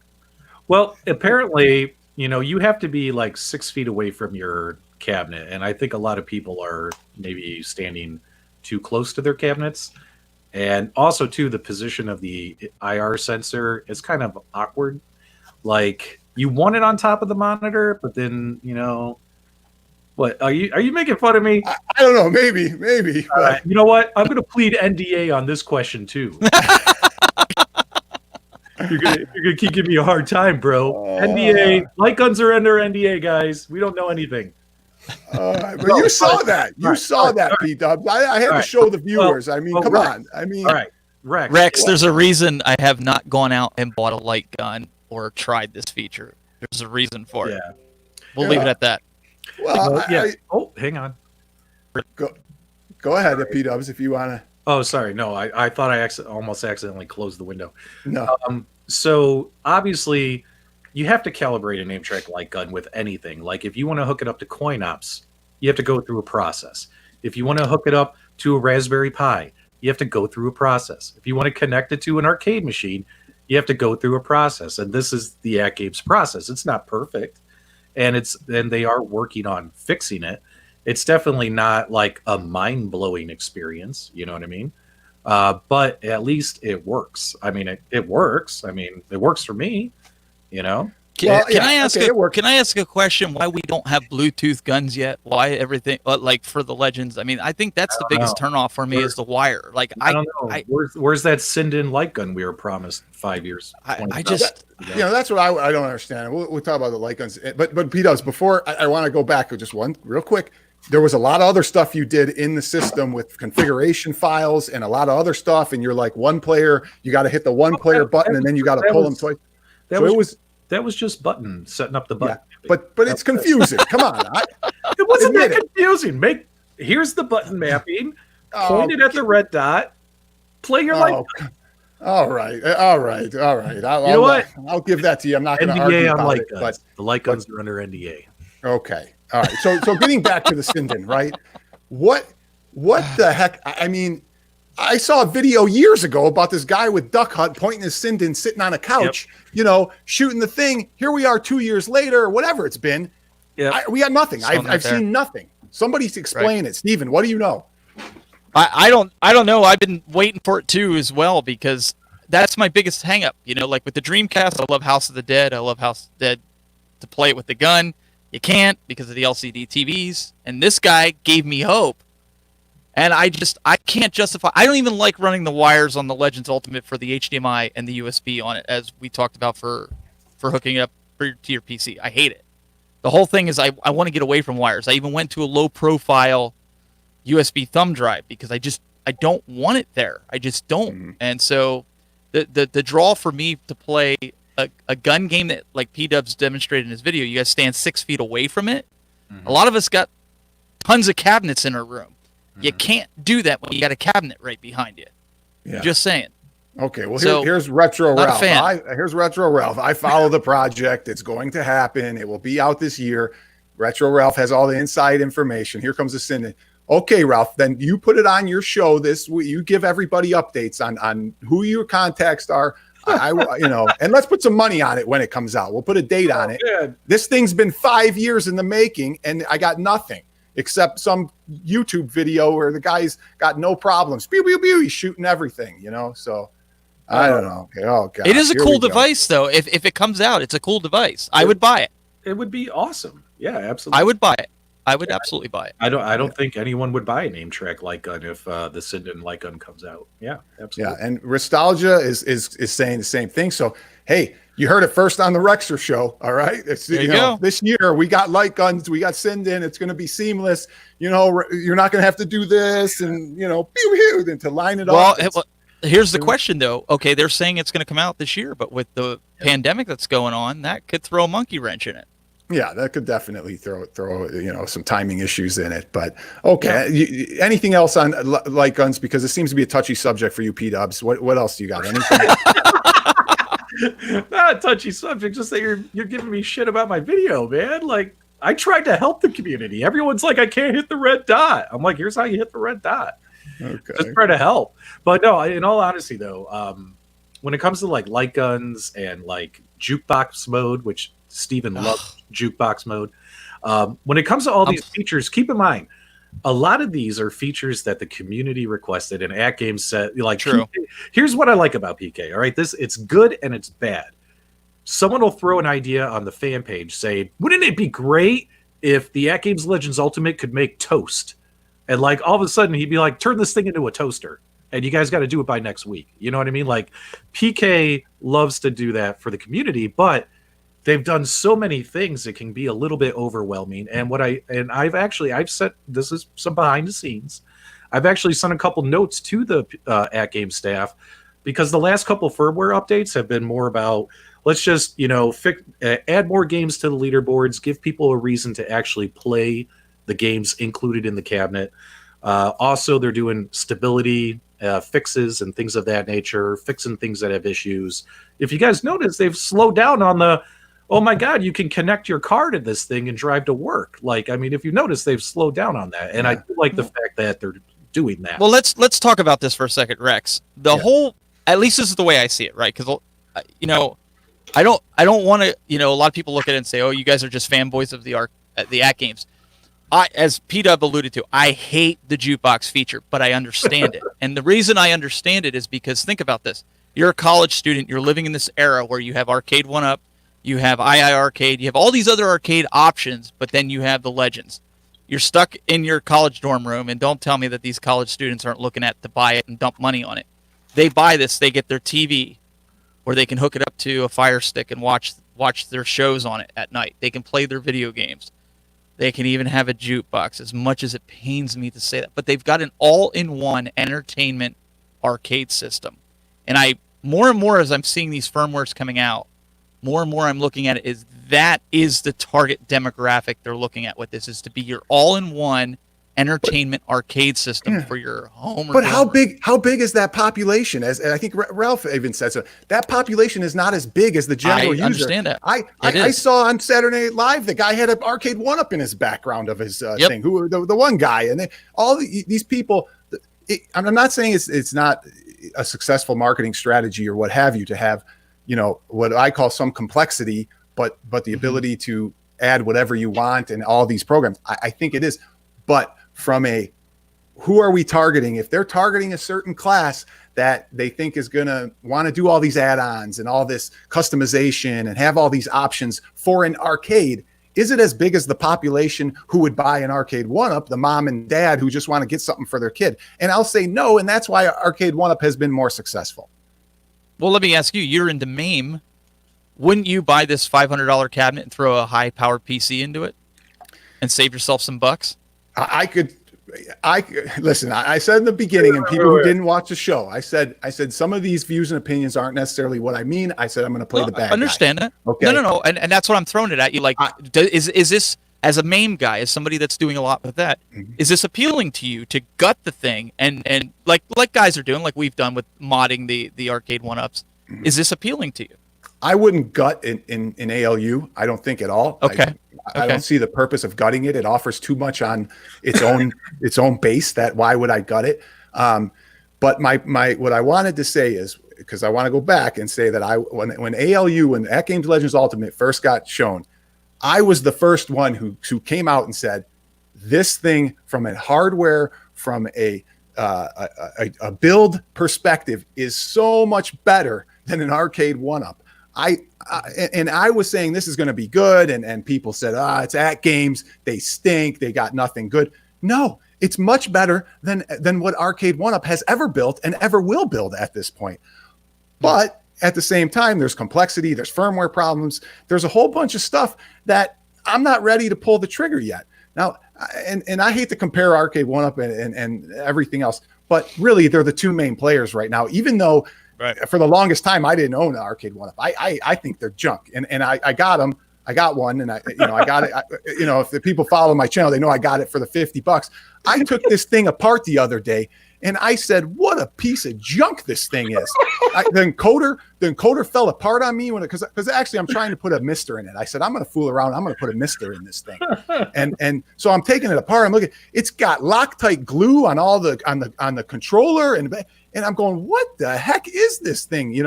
Well, apparently, you have to be 6 feet away from your cabinet, and I think a lot of people are maybe standing too close to their cabinets. And also, too, the position of the IR sensor is kind of awkward. You want it on top of the monitor, but then, what are you making fun of me? I don't know. Maybe. You know what? I'm going to plead NDA on this question too. You're gonna keep giving me a hard time, bro. NDA, light guns are under NDA, guys. We don't know anything. But you saw that. You saw that, P-Dubs. I had to show the viewers. Come on. All right, Rex. There's a reason I have not gone out and bought a light gun or tried this feature. There's a reason for it. We'll leave it at that. Well, hang on. Go ahead, P-Dubs, if you want to. Oh, sorry. No, I thought I almost accidentally closed the window. No. So obviously, you have to calibrate a name track light gun with anything. If you want to hook it up to coin ops, you have to go through a process. If you want to hook it up to a Raspberry Pi, you have to go through a process. If you want to connect it to an arcade machine, you have to go through a process. And this is the Atgames process. It's not perfect, and they are working on fixing it. It's definitely not a mind-blowing experience. You know what I mean? But at least it works. I mean, it works. I mean, it works for me. You know? Can I ask a question? Why we don't have Bluetooth guns yet? Why everything like for the Legends? I mean, I think that's the biggest turnoff for me is the wire. Like I don't know. Where's that Sinden light gun we were promised 5 years? I just that's what I don't understand. We'll talk about the light guns, but PDubs, before I want to go back to just one real quick. There was a lot of other stuff you did in the system with configuration files and a lot of other stuff, and you're like one player. You got to hit the one player button, and then you got to pull them twice. That was just setting up the button. Yeah, but it's confusing. Come on. It wasn't that confusing. Here's the button mapping. Point it at the red dot. Play your light gun. All right. I'll give that to you. I'm not going to argue about light guns. But the light guns are under NDA. Okay. All right. So getting back to the Sinden, right? What the heck? I mean, I saw a video years ago about this guy with Duck Hunt pointing his Sinden, sitting on a couch, shooting the thing. Here we are 2 years later, whatever it's been. Yeah, we got nothing. I've seen nothing. Somebody's explain it. Steven, what do you know? I don't know. I've been waiting for it too as well, because that's my biggest hang up. Like with the Dreamcast, I love House of the Dead. I love House of the Dead to play it with the gun. You can't because of the LCD TVs. And this guy gave me hope. And I can't justify. I don't even like running the wires on the Legends Ultimate for the HDMI and the USB on it, as we talked about for hooking it up to your PC. I hate it. The whole thing is I want to get away from wires. I even went to a low profile USB thumb drive because I don't want it there. I just don't. Mm-hmm. And so the draw for me to play a gun game that, like PDubs demonstrated in his video, you guys stand 6 feet away from it. Mm-hmm. A lot of us got tons of cabinets in our room. You can't do that when you got a cabinet right behind you. Yeah. Just saying. Okay, well, here's Retro Ralph. Here's Retro Ralph. I follow the project. It's going to happen. It will be out this year. Retro Ralph has all the inside information. Here comes the Sinden. Okay, Ralph, then you put it on your show this week. You give everybody updates on who your contacts are. And let's put some money on it when it comes out. We'll put a date on it. Yeah. This thing's been 5 years in the making, and I got nothing except some YouTube video where the guy's got no problems. Pew, pew, pew, he's shooting everything, So I don't know. Okay. Oh, God. It is a cool device, though. If it comes out, it's a cool device. I would buy it. It would be awesome. Yeah, absolutely. I would buy it. I would absolutely buy it. I don't think anyone would buy a name track light gun if the Sinden light gun comes out. Yeah, absolutely. Yeah, and Nostalgia is saying the same thing. So, hey, you heard it first on the Rexer show. All right, there you go. This year we got light guns, we got Sinden. It's going to be seamless. You're not going to have to do this, and pew pew, then to line it up. Well, here's the question though. Okay, they're saying it's going to come out this year, but with the pandemic that's going on, that could throw a monkey wrench in it. Yeah, that could definitely throw some timing issues in it. But okay, anything else on light guns, because it seems to be a touchy subject for you, PDubs. What else do you got? Anything? Not a touchy subject, just that you're giving me shit about my video, man. Like, I tried to help the community. Everyone's like, I can't hit the red dot. I'm like, here's how you hit the red dot. Okay. Just try to help. But no, in all honesty though, when it comes to like light guns and like jukebox mode, which Steven loves jukebox mode. When it comes to all these features, keep in mind, a lot of these are features that the community requested, and Atgames said, like, true. PK, here's what I like about PK. All right, it's good and it's bad. Someone will throw an idea on the fan page saying, wouldn't it be great if the Atgames Legends Ultimate could make toast? And like all of a sudden he'd be like, turn this thing into a toaster. And you guys got to do it by next week. You know what I mean? Like, PK loves to do that for the community, but they've done so many things it can be a little bit overwhelming. And I've sent, this is some behind the scenes, I've actually sent a couple notes to the Atgames staff, because the last couple firmware updates have been more about, let's just add more games to the leaderboards, give people a reason to actually play the games included in the cabinet. Also, they're doing stability fixes and things of that nature, fixing things that have issues. If you guys notice, they've slowed down on the, oh my God, you can connect your car to this thing and drive to work. Like, I mean, if you notice, they've slowed down on that. And I do like the fact that they're doing that. Well, let's talk about this for a second, Rex. The whole, at least this is the way I see it, right? Because, I don't want to, a lot of people look at it and say, oh, you guys are just fanboys of the Atgames. As P-Dub alluded to, I hate the jukebox feature, but I understand it. And the reason I understand it is because, think about this. You're a college student. You're living in this era where you have Arcade 1-Up. you have II Arcade, you have all these other arcade options, but then you have the Legends. You're stuck in your college dorm room, and don't tell me that these college students aren't looking at to buy it and dump money on it. They buy this, they get their TV, where they can hook it up to a Fire Stick and watch their shows on it at night. They can play their video games. They can even have a jukebox, as much as it pains me to say that. But they've got an all-in-one entertainment arcade system. And more and more as I'm seeing these firmwares coming out, more and more I'm looking at it is that is the target demographic they're looking at with this, is to be your all-in-one entertainment arcade system for your home. But how big is that population? As I think Ralph even said so, that population is not as big as the general user. I understand that. I saw on Saturday Night Live the guy had an arcade 1-up in his background of his thing. Who the one guy, and all these people. I'm not saying it's not a successful marketing strategy or what have you to have, what I call some complexity, but the ability to add whatever you want and all these programs. I think it is, but from who are we targeting? If they're targeting a certain class that they think is going to want to do all these add-ons and all this customization and have all these options for an arcade, is it as big as the population who would buy an arcade 1-up, the mom and dad who just want to get something for their kid? And I'll say no, and that's why arcade 1-up has been more successful. Well, let me ask you, you're into MAME. Wouldn't you buy this $500 cabinet and throw a high-powered PC into it and save yourself some bucks? I listen. I said in the beginning, and people who didn't watch the show, I said some of these views and opinions aren't necessarily what I mean. I said I'm going to play the bad guy. I understand that. Okay. No, and that's what I'm throwing it at you. Like, is this, as a MAME guy, as somebody that's doing a lot with that, is this appealing to you to gut the thing and like guys are doing, like we've done with modding the arcade 1-ups? Is this appealing to you? I wouldn't gut in ALU. I don't think at all. Okay. I don't see the purpose of gutting it. It offers too much on its own base. That why would I gut it? But my what I wanted to say is, because I want to go back and say that when ALU, when Atgames Legends Ultimate first got shown, I was the first one who came out and said, this thing from a hardware, from a build perspective, is so much better than an arcade 1-up. I was saying this is going to be good, and people said, it's Atgames, they stink, they got nothing good. No, it's much better than what arcade 1-up has ever built and ever will build at this point. But at the same time, there's complexity, there's firmware problems, there's a whole bunch of stuff that I'm not ready to pull the trigger yet. Now, and I hate to compare arcade 1-up and everything else, but really they're the two main players right now, even though for the longest time I didn't own an arcade 1-up. I think they're junk, and I got them. I got one, and I got it. If the people follow my channel, they know I got it for the $50. I took this thing apart the other day, and I said, "What a piece of junk this thing is." Then Coder fell apart on me because actually I'm trying to put a Mister in it. I said, "I'm going to fool around. I'm going to put a Mister in this thing," and so I'm taking it apart. I'm looking. It's got Loctite glue on all on the controller, and I'm going, "What the heck is this thing?"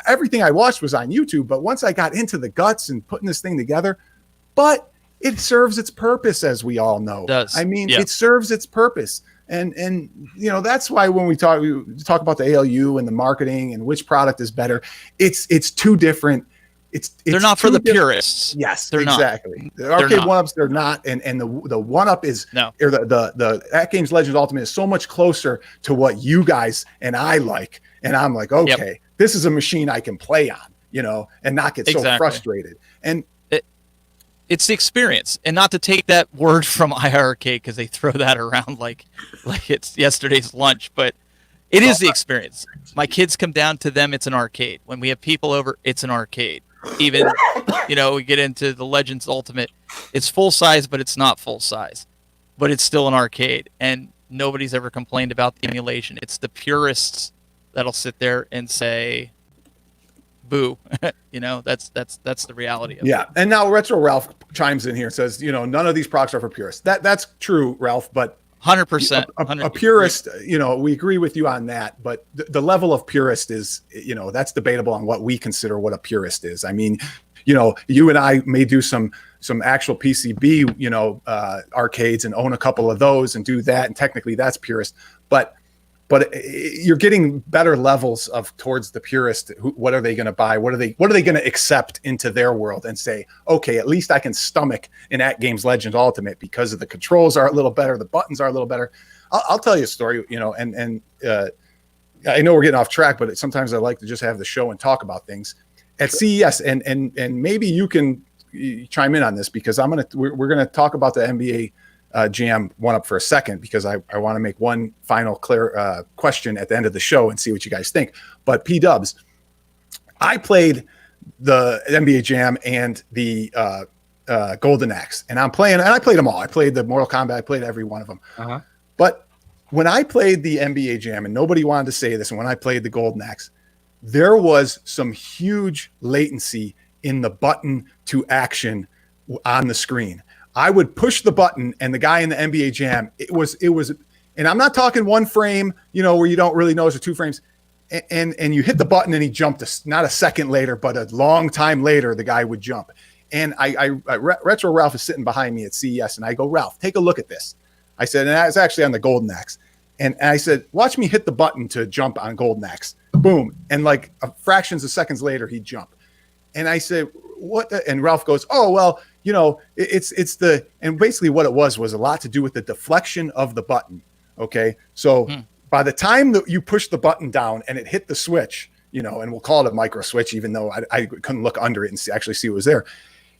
Everything I watched was on YouTube, but once I got into the guts and putting this thing together, but it serves its purpose, as we all know. It serves its purpose. And that's why when we talk about the ALU and the marketing and which product is better, it's two different. They're not for the purists. Yes, they're exactly. Not. The arcade 1-ups, they're not, and the 1-up is or the Atgames Legends Ultimate is so much closer to what you guys and I like, and I'm like, okay, this is a machine I can play on, and not get so frustrated. And it's the experience, and not to take that word from IR Arcade because they throw that around like it's yesterday's lunch, but it is the experience. My kids come down to them, it's an arcade. When we have people over, it's an arcade. Even, we get into the Legends Ultimate, it's full size, but it's not full size, but it's still an arcade, and nobody's ever complained about the emulation. It's the purists that'll sit there and say, boo. That's the reality of it. And now Retro Ralph chimes in here and says, none of these products are for purists. That's true, Ralph, but 100%. A purist, we agree with you on that, but the level of purist is, that's debatable on what we consider what a purist is. I mean, you and I may do some actual PCB, arcades and own a couple of those and do that, and technically that's purist. But but you're getting better levels of towards the purist. What are they going to buy? What are they going to accept into their world and say, okay, at least I can stomach an Atgames Legends Ultimate because of the controls are a little better, the buttons are a little better. I'll tell you a story, you know, and I know we're getting off track, but sometimes I like to just have the show and talk about things at CES, and maybe you can chime in on this, because we're gonna talk about the NBA Jam one up for a second, because I want to make one final clear question at the end of the show and see what you guys think. But PDubs, I played the NBA Jam and the Golden Axe, and I played them all. I played the Mortal Kombat. I played every one of them. Uh-huh. But when I played the NBA Jam, and nobody wanted to say this, and when I played the Golden Axe, there was some huge latency in the button to action on the screen. I would push the button, and the guy in the NBA Jam, it was, and I'm not talking one frame, you know, where you don't really notice, or 2 frames, and you hit the button and he jumped not a second later, but a long time later, the guy would jump. And Retro Ralph is sitting behind me at CES, and I go, Ralph, take a look at this. I said, and it's actually on the Golden Axe. And I said, watch me hit the button to jump on Golden Axe. Boom. And like fractions of seconds later, he'd jump. And I said, what? And Ralph goes, oh, well, you know, and basically what it was a lot to do with the deflection of the button. Okay. So by the time that you push the button down and it hit the switch, you know, and we'll call it a micro switch, even though I couldn't look under it and actually see what was there.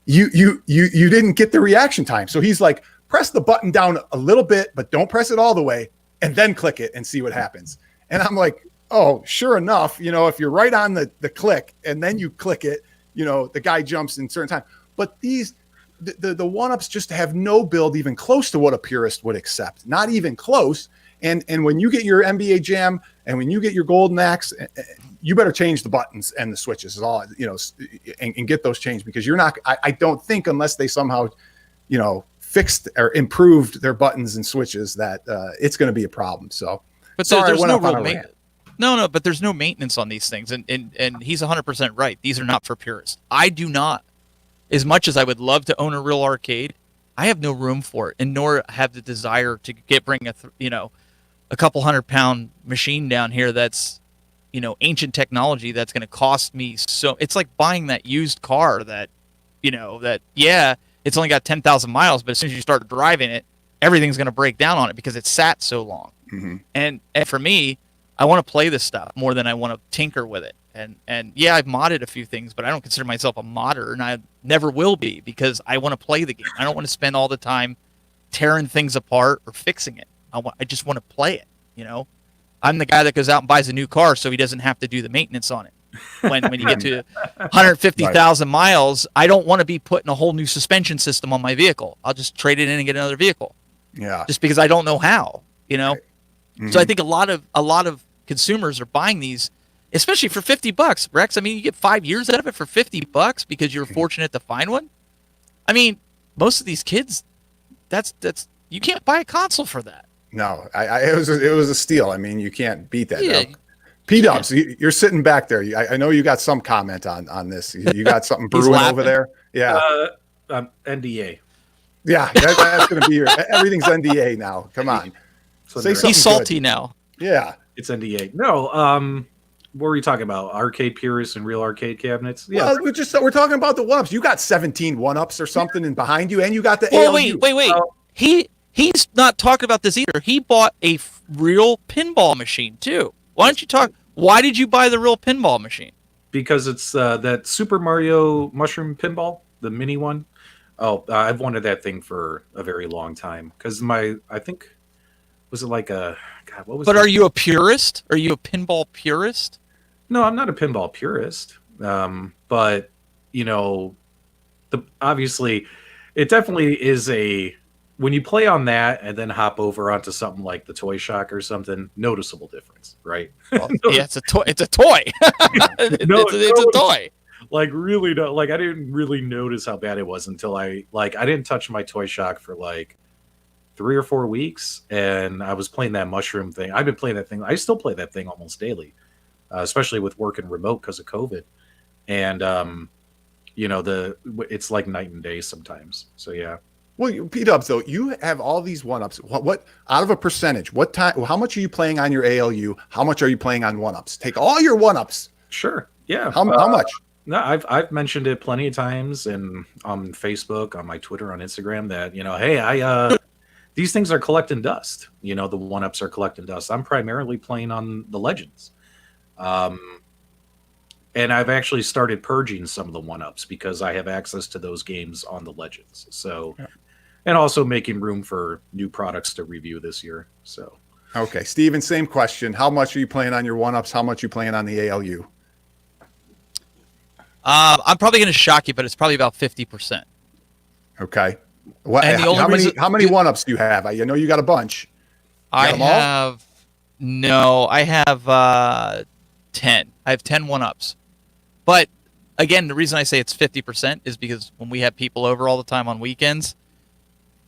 You didn't get the reaction time. So he's like, press the button down a little bit, but don't press it all the way, and then click it and see what happens. And I'm like, oh, sure enough, you know, if you're right on the click and then you click it, you know, the guy jumps in certain time. But the one-ups just have no build even close to what a purist would accept, not even close. And when you get your NBA Jam and when you get your Golden Axe, you better change the buttons and the switches, is all, you know, and get those changed, because you're not, I don't think, unless they somehow, you know, fixed or improved their buttons and switches, that it's going to be a problem. So, but there's no real maintenance. No, but there's no maintenance on these things, and he's 100% right. These are not for purists. I do not, as much as I would love to own a real arcade, I have no room for it, and nor have the desire to bring a couple 100-pound machine down here that's, you know, ancient technology that's going to cost me so. It's like buying that used car that, you know, it's only got 10,000 miles, but as soon as you start driving it, everything's going to break down on it because it sat so long. Mm-hmm. And for me, I want to play this stuff more than I want to tinker with it. And yeah, I've modded a few things, but I don't consider myself a modder, and I never will be, because I want to play the game. I don't want to spend all the time tearing things apart or fixing it. I just want to play it, you know? I'm the guy that goes out and buys a new car so he doesn't have to do the maintenance on it. When you get to 150,000 miles, I don't want to be putting a whole new suspension system on my vehicle. I'll just trade it in and get another vehicle. Yeah. Just because I don't know how, you know? Right. Mm-hmm. So I think a lot of consumers are buying these, especially for $50, Rex. I mean, you get 5 years out of it for $50 because you're fortunate to find one. I mean, most of these kids, that's you can't buy a console for that. No, it was a steal. I mean, you can't beat that. Yeah. P-Dubs, you're sitting back there. I know you got some comment on this. You got something brewing over there. Yeah. NDA. Yeah, that's going to be everything's NDA now. Come on. Say something. He's salty good now. Yeah. It's NDA. No, what were you talking about? Arcade purists and real arcade cabinets? Yeah. Well, we're talking about the one-ups. You got 17 one-ups or something in behind you, and you got the ALU. Wait. He's not talking about this either. He bought a real pinball machine too. Why don't you talk? Why did you buy the real pinball machine? Because it's that Super Mario Mushroom Pinball, the mini one. Oh, I've wanted that thing for a very long time. Because I think, was it like a, God, what was it? But are you a purist? Are you a pinball purist? No, I'm not a pinball purist. But, you know, obviously, it definitely is when you play on that and then hop over onto something like the Toy Shock or something, noticeable difference, right? Well, yeah, it's a toy. It's a toy. It's a toy. Like, really, I didn't really notice how bad it was until I didn't touch my Toy Shock for like 3 or 4 weeks, and I was playing that mushroom thing. I've been playing that thing. I still play that thing almost daily, especially with working remote because of COVID. And you know, it's like night and day sometimes. So yeah. Well, PDubs though, you have all these one-ups. What out of a percentage? What time? How much are you playing on your ALU? How much are you playing on one-ups? Take all your one-ups. Sure. Yeah. How much? No, I've mentioned it plenty of times, and on Facebook, on my Twitter, on Instagram, that hey, these things are collecting dust. The one-ups are collecting dust. I'm primarily playing on the Legends, and I've actually started purging some of the one-ups because I have access to those games on the Legends. So, and also making room for new products to review this year. So, okay, Steven, same question. How much are you playing on your one-ups? How much are you playing on the ALU? I'm probably going to shock you, but it's probably about 50%. Okay. What? And How many one-ups do you have? I know you got a bunch. I have 10. I have 10 one-ups. But again, the reason I say it's 50% is because when we have people over all the time on weekends,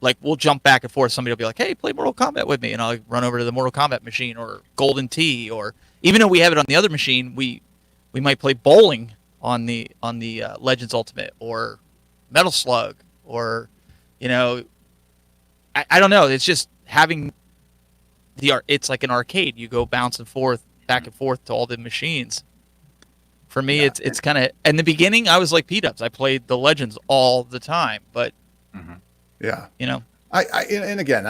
like we'll jump back and forth. Somebody will be like, "Hey, play Mortal Kombat with me," and I'll run over to the Mortal Kombat machine or Golden Tee, or even though we have it on the other machine, we might play bowling on the Legends Ultimate or Metal Slug, or I don't know. It's just having it's like an arcade. You go bouncing back and forth to all the machines. For me, it's kind of, in the beginning, I was like PDubs. I played the Legends all the time, but yeah, and again,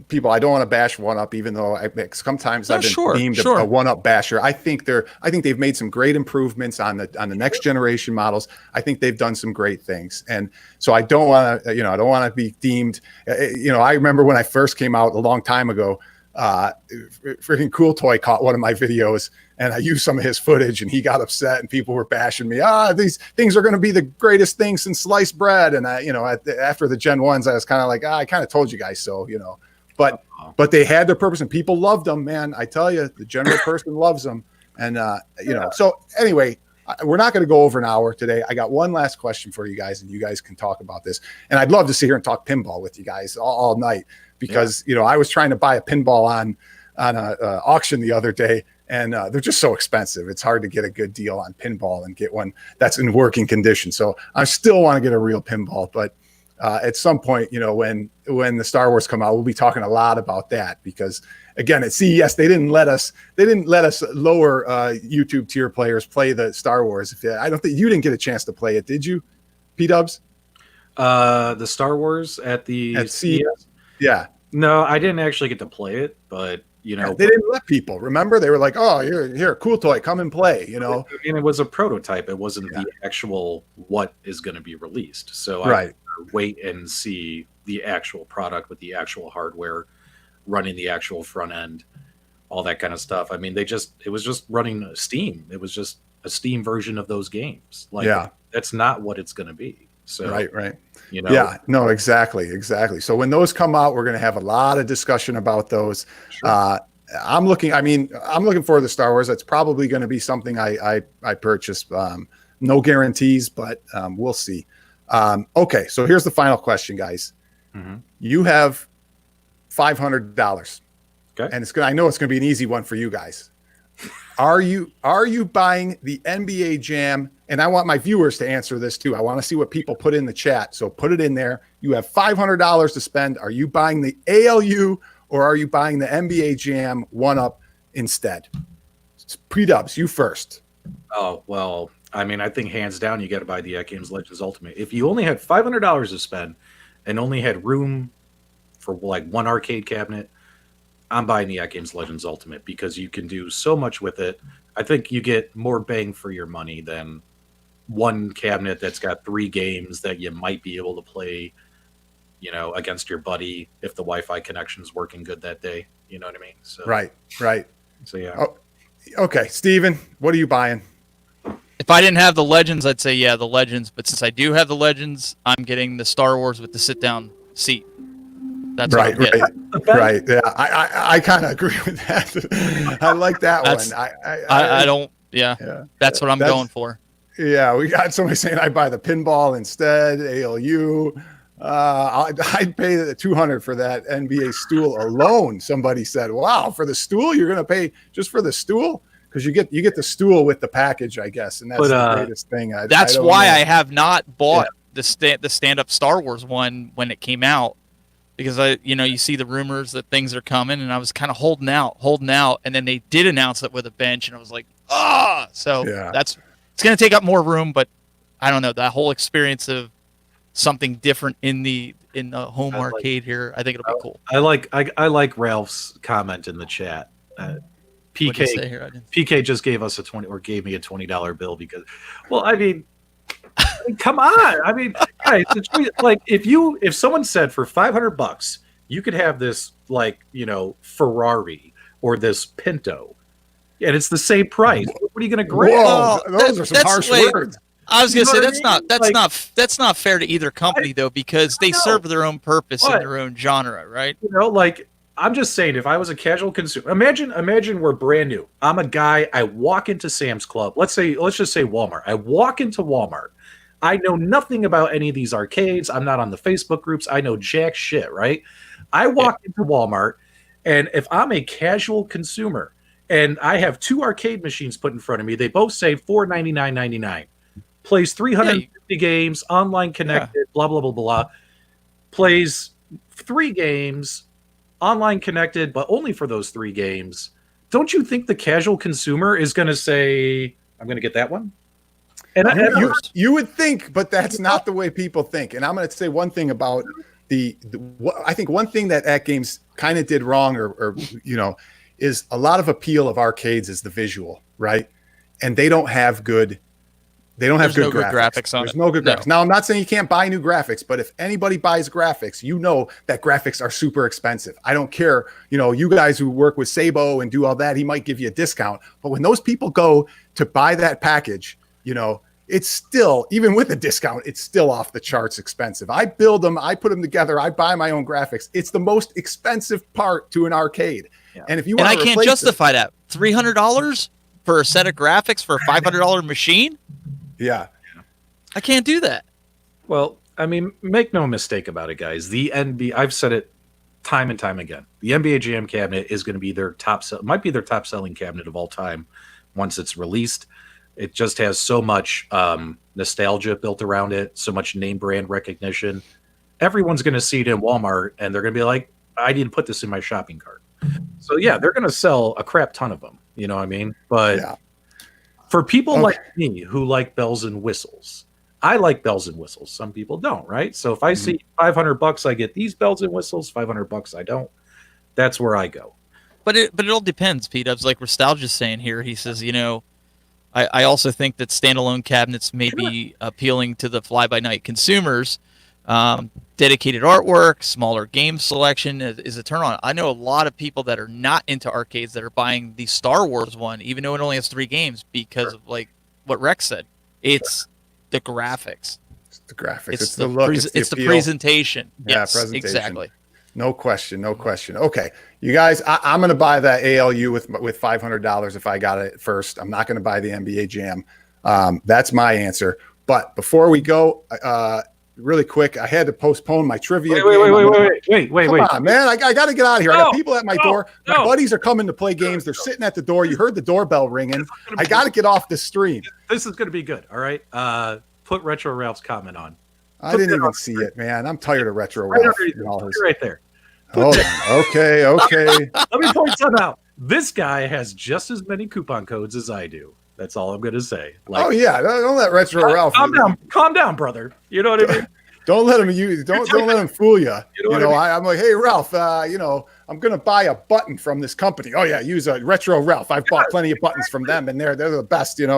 people, I don't want to bash one up, even though sometimes I've been deemed a one up basher. I think they've made some great improvements on the next generation models. I think they've done some great things, and so I don't want to, I don't want to be deemed. I remember when I first came out a long time ago. Freaking Cool Toy caught one of my videos, and I used some of his footage, and he got upset, and people were bashing me. These things are going to be the greatest thing since sliced bread. And after the Gen 1s, I was kind of like, I kind of told you guys so, but they had their purpose, and people loved them, man. I tell you, the general person loves them. And, so anyway, we're not going to go over an hour today. I got one last question for you guys, and you guys can talk about this. And I'd love to sit here and talk pinball with you guys all night. Because I was trying to buy a pinball on a auction the other day, and they're just so expensive. It's hard to get a good deal on pinball and get one that's in working condition. So I still want to get a real pinball, but at some point, when the Star Wars come out, we'll be talking a lot about that. Because again, at CES, they didn't let us lower YouTube tier players play the Star Wars. I don't think you didn't get a chance to play it, did you, PDubs? The Star Wars at CES. Yeah. No, I didn't actually get to play it, but they didn't let people. Remember, they were like, "Oh, here, Cool Toy, come and play." And it was a prototype. It wasn't the actual what is going to be released. So I wait and see the actual product with the actual hardware, running the actual front end, all that kind of stuff. I mean, it was just running Steam. It was just a Steam version of those games. That's not what it's going to be. So right. Yeah, no, exactly. So when those come out, we're going to have a lot of discussion about those. Sure. I'm looking forward to Star Wars. That's probably going to be something I purchase. No guarantees, but we'll see. Okay, so here's the final question, guys. Mm-hmm. You have $500. Okay, and I know it's going to be an easy one for you guys. Are you buying the NBA Jam? And I want my viewers to answer this too. I want to see what people put in the chat. So put it in there. You have $500 to spend. Are you buying the ALU or are you buying the NBA Jam one-up instead? PDubs, you first. Oh, well, I mean, I think hands down you got to buy the Atgames Legends Ultimate. If you only had $500 to spend and only had room for like one arcade cabinet, I'm buying the Atgames Legends Ultimate because you can do so much with it. I think you get more bang for your money than one cabinet that's got 3 games that you might be able to play, against your buddy if the Wi-Fi connection is working good that day. You know what I mean? So, right. So, yeah. Oh, okay, Steven, what are you buying? If I didn't have the Legends, I'd say, the Legends. But since I do have the Legends, I'm getting the Star Wars with the sit-down seat. That's right. Right. Yeah, I kind of agree with that. I like that one. I don't. Yeah. That's what I'm going for. Yeah, we got somebody saying I buy the pinball instead. ALU. I'd pay the $200 for that NBA stool alone. Somebody said, "Wow, for the stool, you're going to pay just for the stool." Because you get the stool with the package, I guess, and that's the greatest thing. That's why I have not bought the stand up Star Wars one when it came out, because you see the rumors that things are coming, and I was kind of holding out, and then they did announce it with a bench, and I was like, so it's going to take up more room, but I don't know, that whole experience of something different in the home arcade here, I think it'll be cool. I like Ralph's comment in the chat. PK just gave us gave me a $20 bill because, well, I mean, come on. I mean, guys, like if someone said for $500 you could have this Ferrari or this Pinto, and it's the same price, what are you going to grab? Whoa, those are some harsh words. I was going to say that's not fair to either company though, because they serve their own purpose in their own genre, right? I'm just saying, if I was a casual consumer, imagine we're brand new. I'm a guy. I walk into Sam's Club. Let's just say Walmart. I walk into Walmart. I know nothing about any of these arcades. I'm not on the Facebook groups. I know jack shit, right? I walk into Walmart, and if I'm a casual consumer and I have 2 arcade machines put in front of me, they both say $499.99. Plays 350 games, online connected, blah, blah, blah, blah. Plays 3 games, online connected, but only for those 3 games. Don't you think the casual consumer is going to say, I'm going to get that one? And you would think, but that's not the way people think. And I'm going to say one thing about I think one thing that Atgames kind of did wrong, or is a lot of appeal of arcades is the visual, right? And they don't have good. They don't have good graphics. There's no good graphics. Now, I'm not saying you can't buy new graphics, but if anybody buys graphics, you know that graphics are super expensive. I don't care. You guys who work with Sabo and do all that, he might give you a discount. But when those people go to buy that package, it's still, even with a discount, it's still off the charts expensive. I build them. I put them together. I buy my own graphics. It's the most expensive part to an arcade. Yeah. And if you want, I can't justify that. $300 for a set of graphics for a $500 machine. Yeah. I can't do that. Well, I mean, make no mistake about it, guys. I've said it time and time again. The NBA Jam cabinet is going to be their might be their top selling cabinet of all time once it's released. It just has so much nostalgia built around it, so much name brand recognition. Everyone's going to see it in Walmart, and they're going to be like, I didn't put this in my shopping cart. So, yeah, they're going to sell a crap ton of them. You know what I mean? But for people like me who like bells and whistles, I like bells and whistles. Some people don't, right? So if I see $500, I get these bells and whistles. $500, I don't. That's where I go. But it all depends, PDubs. Like Nostalgia's saying here, he says, I also think that standalone cabinets may be appealing to the fly-by-night consumers. Dedicated artwork, smaller game selection is a turn-on. I know a lot of people that are not into arcades that are buying the Star Wars one, even though it only has 3 games, because of like what Rex said. It's the graphics. It's the graphics. It's the look. It's the presentation. Yeah, yes, presentation. Exactly. No question. Okay, you guys, I'm going to buy that ALU with $500 if I got it first. I'm not going to buy the NBA Jam. That's my answer. But before we go, really quick, I had to postpone my trivia. Wait. Come on, man. I got to get out of here. I got people at my door. My buddies are coming to play games. They're sitting at the door. You heard the doorbell ringing. I got to get off the stream. This is going to be good. All right. Put Retro Ralph's comment on. I didn't even see it, man. I'm tired of Retro Ralph. Right there. Hold on. Okay. Let me point something out. This guy has just as many coupon codes as I do. That's all I'm going to say. Don't let Retro Ralph. Calm down, brother. You know what I mean? Don't let him don't let him fool you. I'm like, hey Ralph, I'm gonna buy a button from this company. Oh yeah, use a Retro Ralph. I've bought plenty of buttons from them, and they're the best. And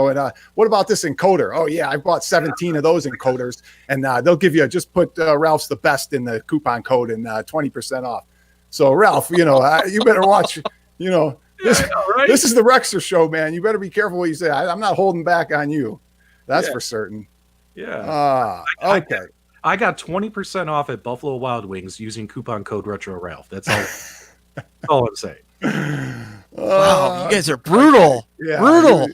what about this encoder? Oh yeah, I've bought 17 of those encoders, and they'll give you just put Ralph's the best in the coupon code and 20% off. So Ralph, you better watch. This is the Rexer show, man. You better be careful what you say. I'm not holding back on you. That's for certain. Yeah. Okay. I got 20% off at Buffalo Wild Wings using coupon code Retro Ralph. That's all I'm saying. Wow, you guys are brutal. Yeah, brutal.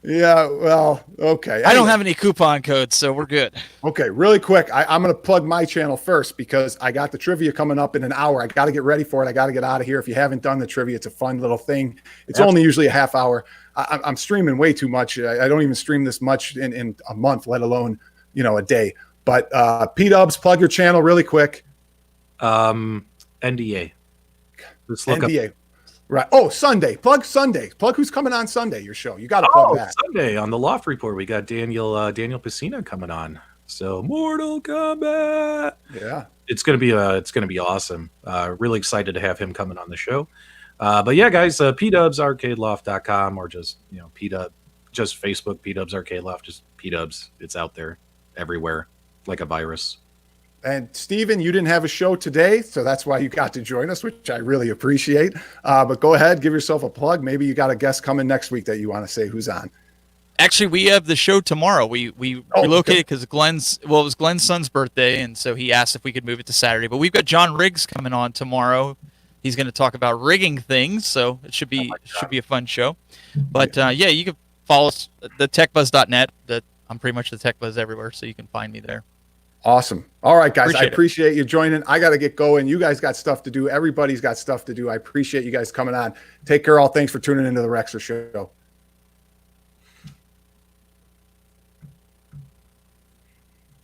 Yeah, well, okay. Anyway. I don't have any coupon codes, so we're good. Okay, really quick. I'm going to plug my channel first because I got the trivia coming up in an hour. I got to get ready for it. I got to get out of here. If you haven't done the trivia, it's a fun little thing. It's only usually a half hour. I'm streaming way too much. I don't even stream this much in a month, let alone, a day. But PDubs, plug your channel really quick. NDA. Just look NDA. up. Right. Oh, Sunday. Plug Sunday. Plug who's coming on Sunday, your show. You got to plug that. Sunday on the Loft Report, we got Daniel Pacina coming on. So Mortal Kombat. Yeah. It's gonna be awesome. Really excited to have him coming on the show. But yeah, guys, PDubsArcadeLoft.com or just PDub, just Facebook, PDubs Arcade Loft, just PDubs. It's out there everywhere like a virus. And Steven, you didn't have a show today, so that's why you got to join us, which I really appreciate. But go ahead, give yourself a plug. Maybe you got a guest coming next week that you want to say who's on. Actually, we have the show tomorrow. We relocated because it was Glenn's son's birthday, and so he asked if we could move it to Saturday. But we've got John Riggs coming on tomorrow. He's going to talk about rigging things, so it should be a fun show. But yeah, you can follow us at the techbuzz.net. I'm pretty much the Tech Buzz everywhere, so you can find me there. Awesome. All right, guys. Appreciate I appreciate you joining. I got to get going. You guys got stuff to do. Everybody's got stuff to do. I appreciate you guys coming on. Take care, all. Thanks for tuning into the Rexer Show.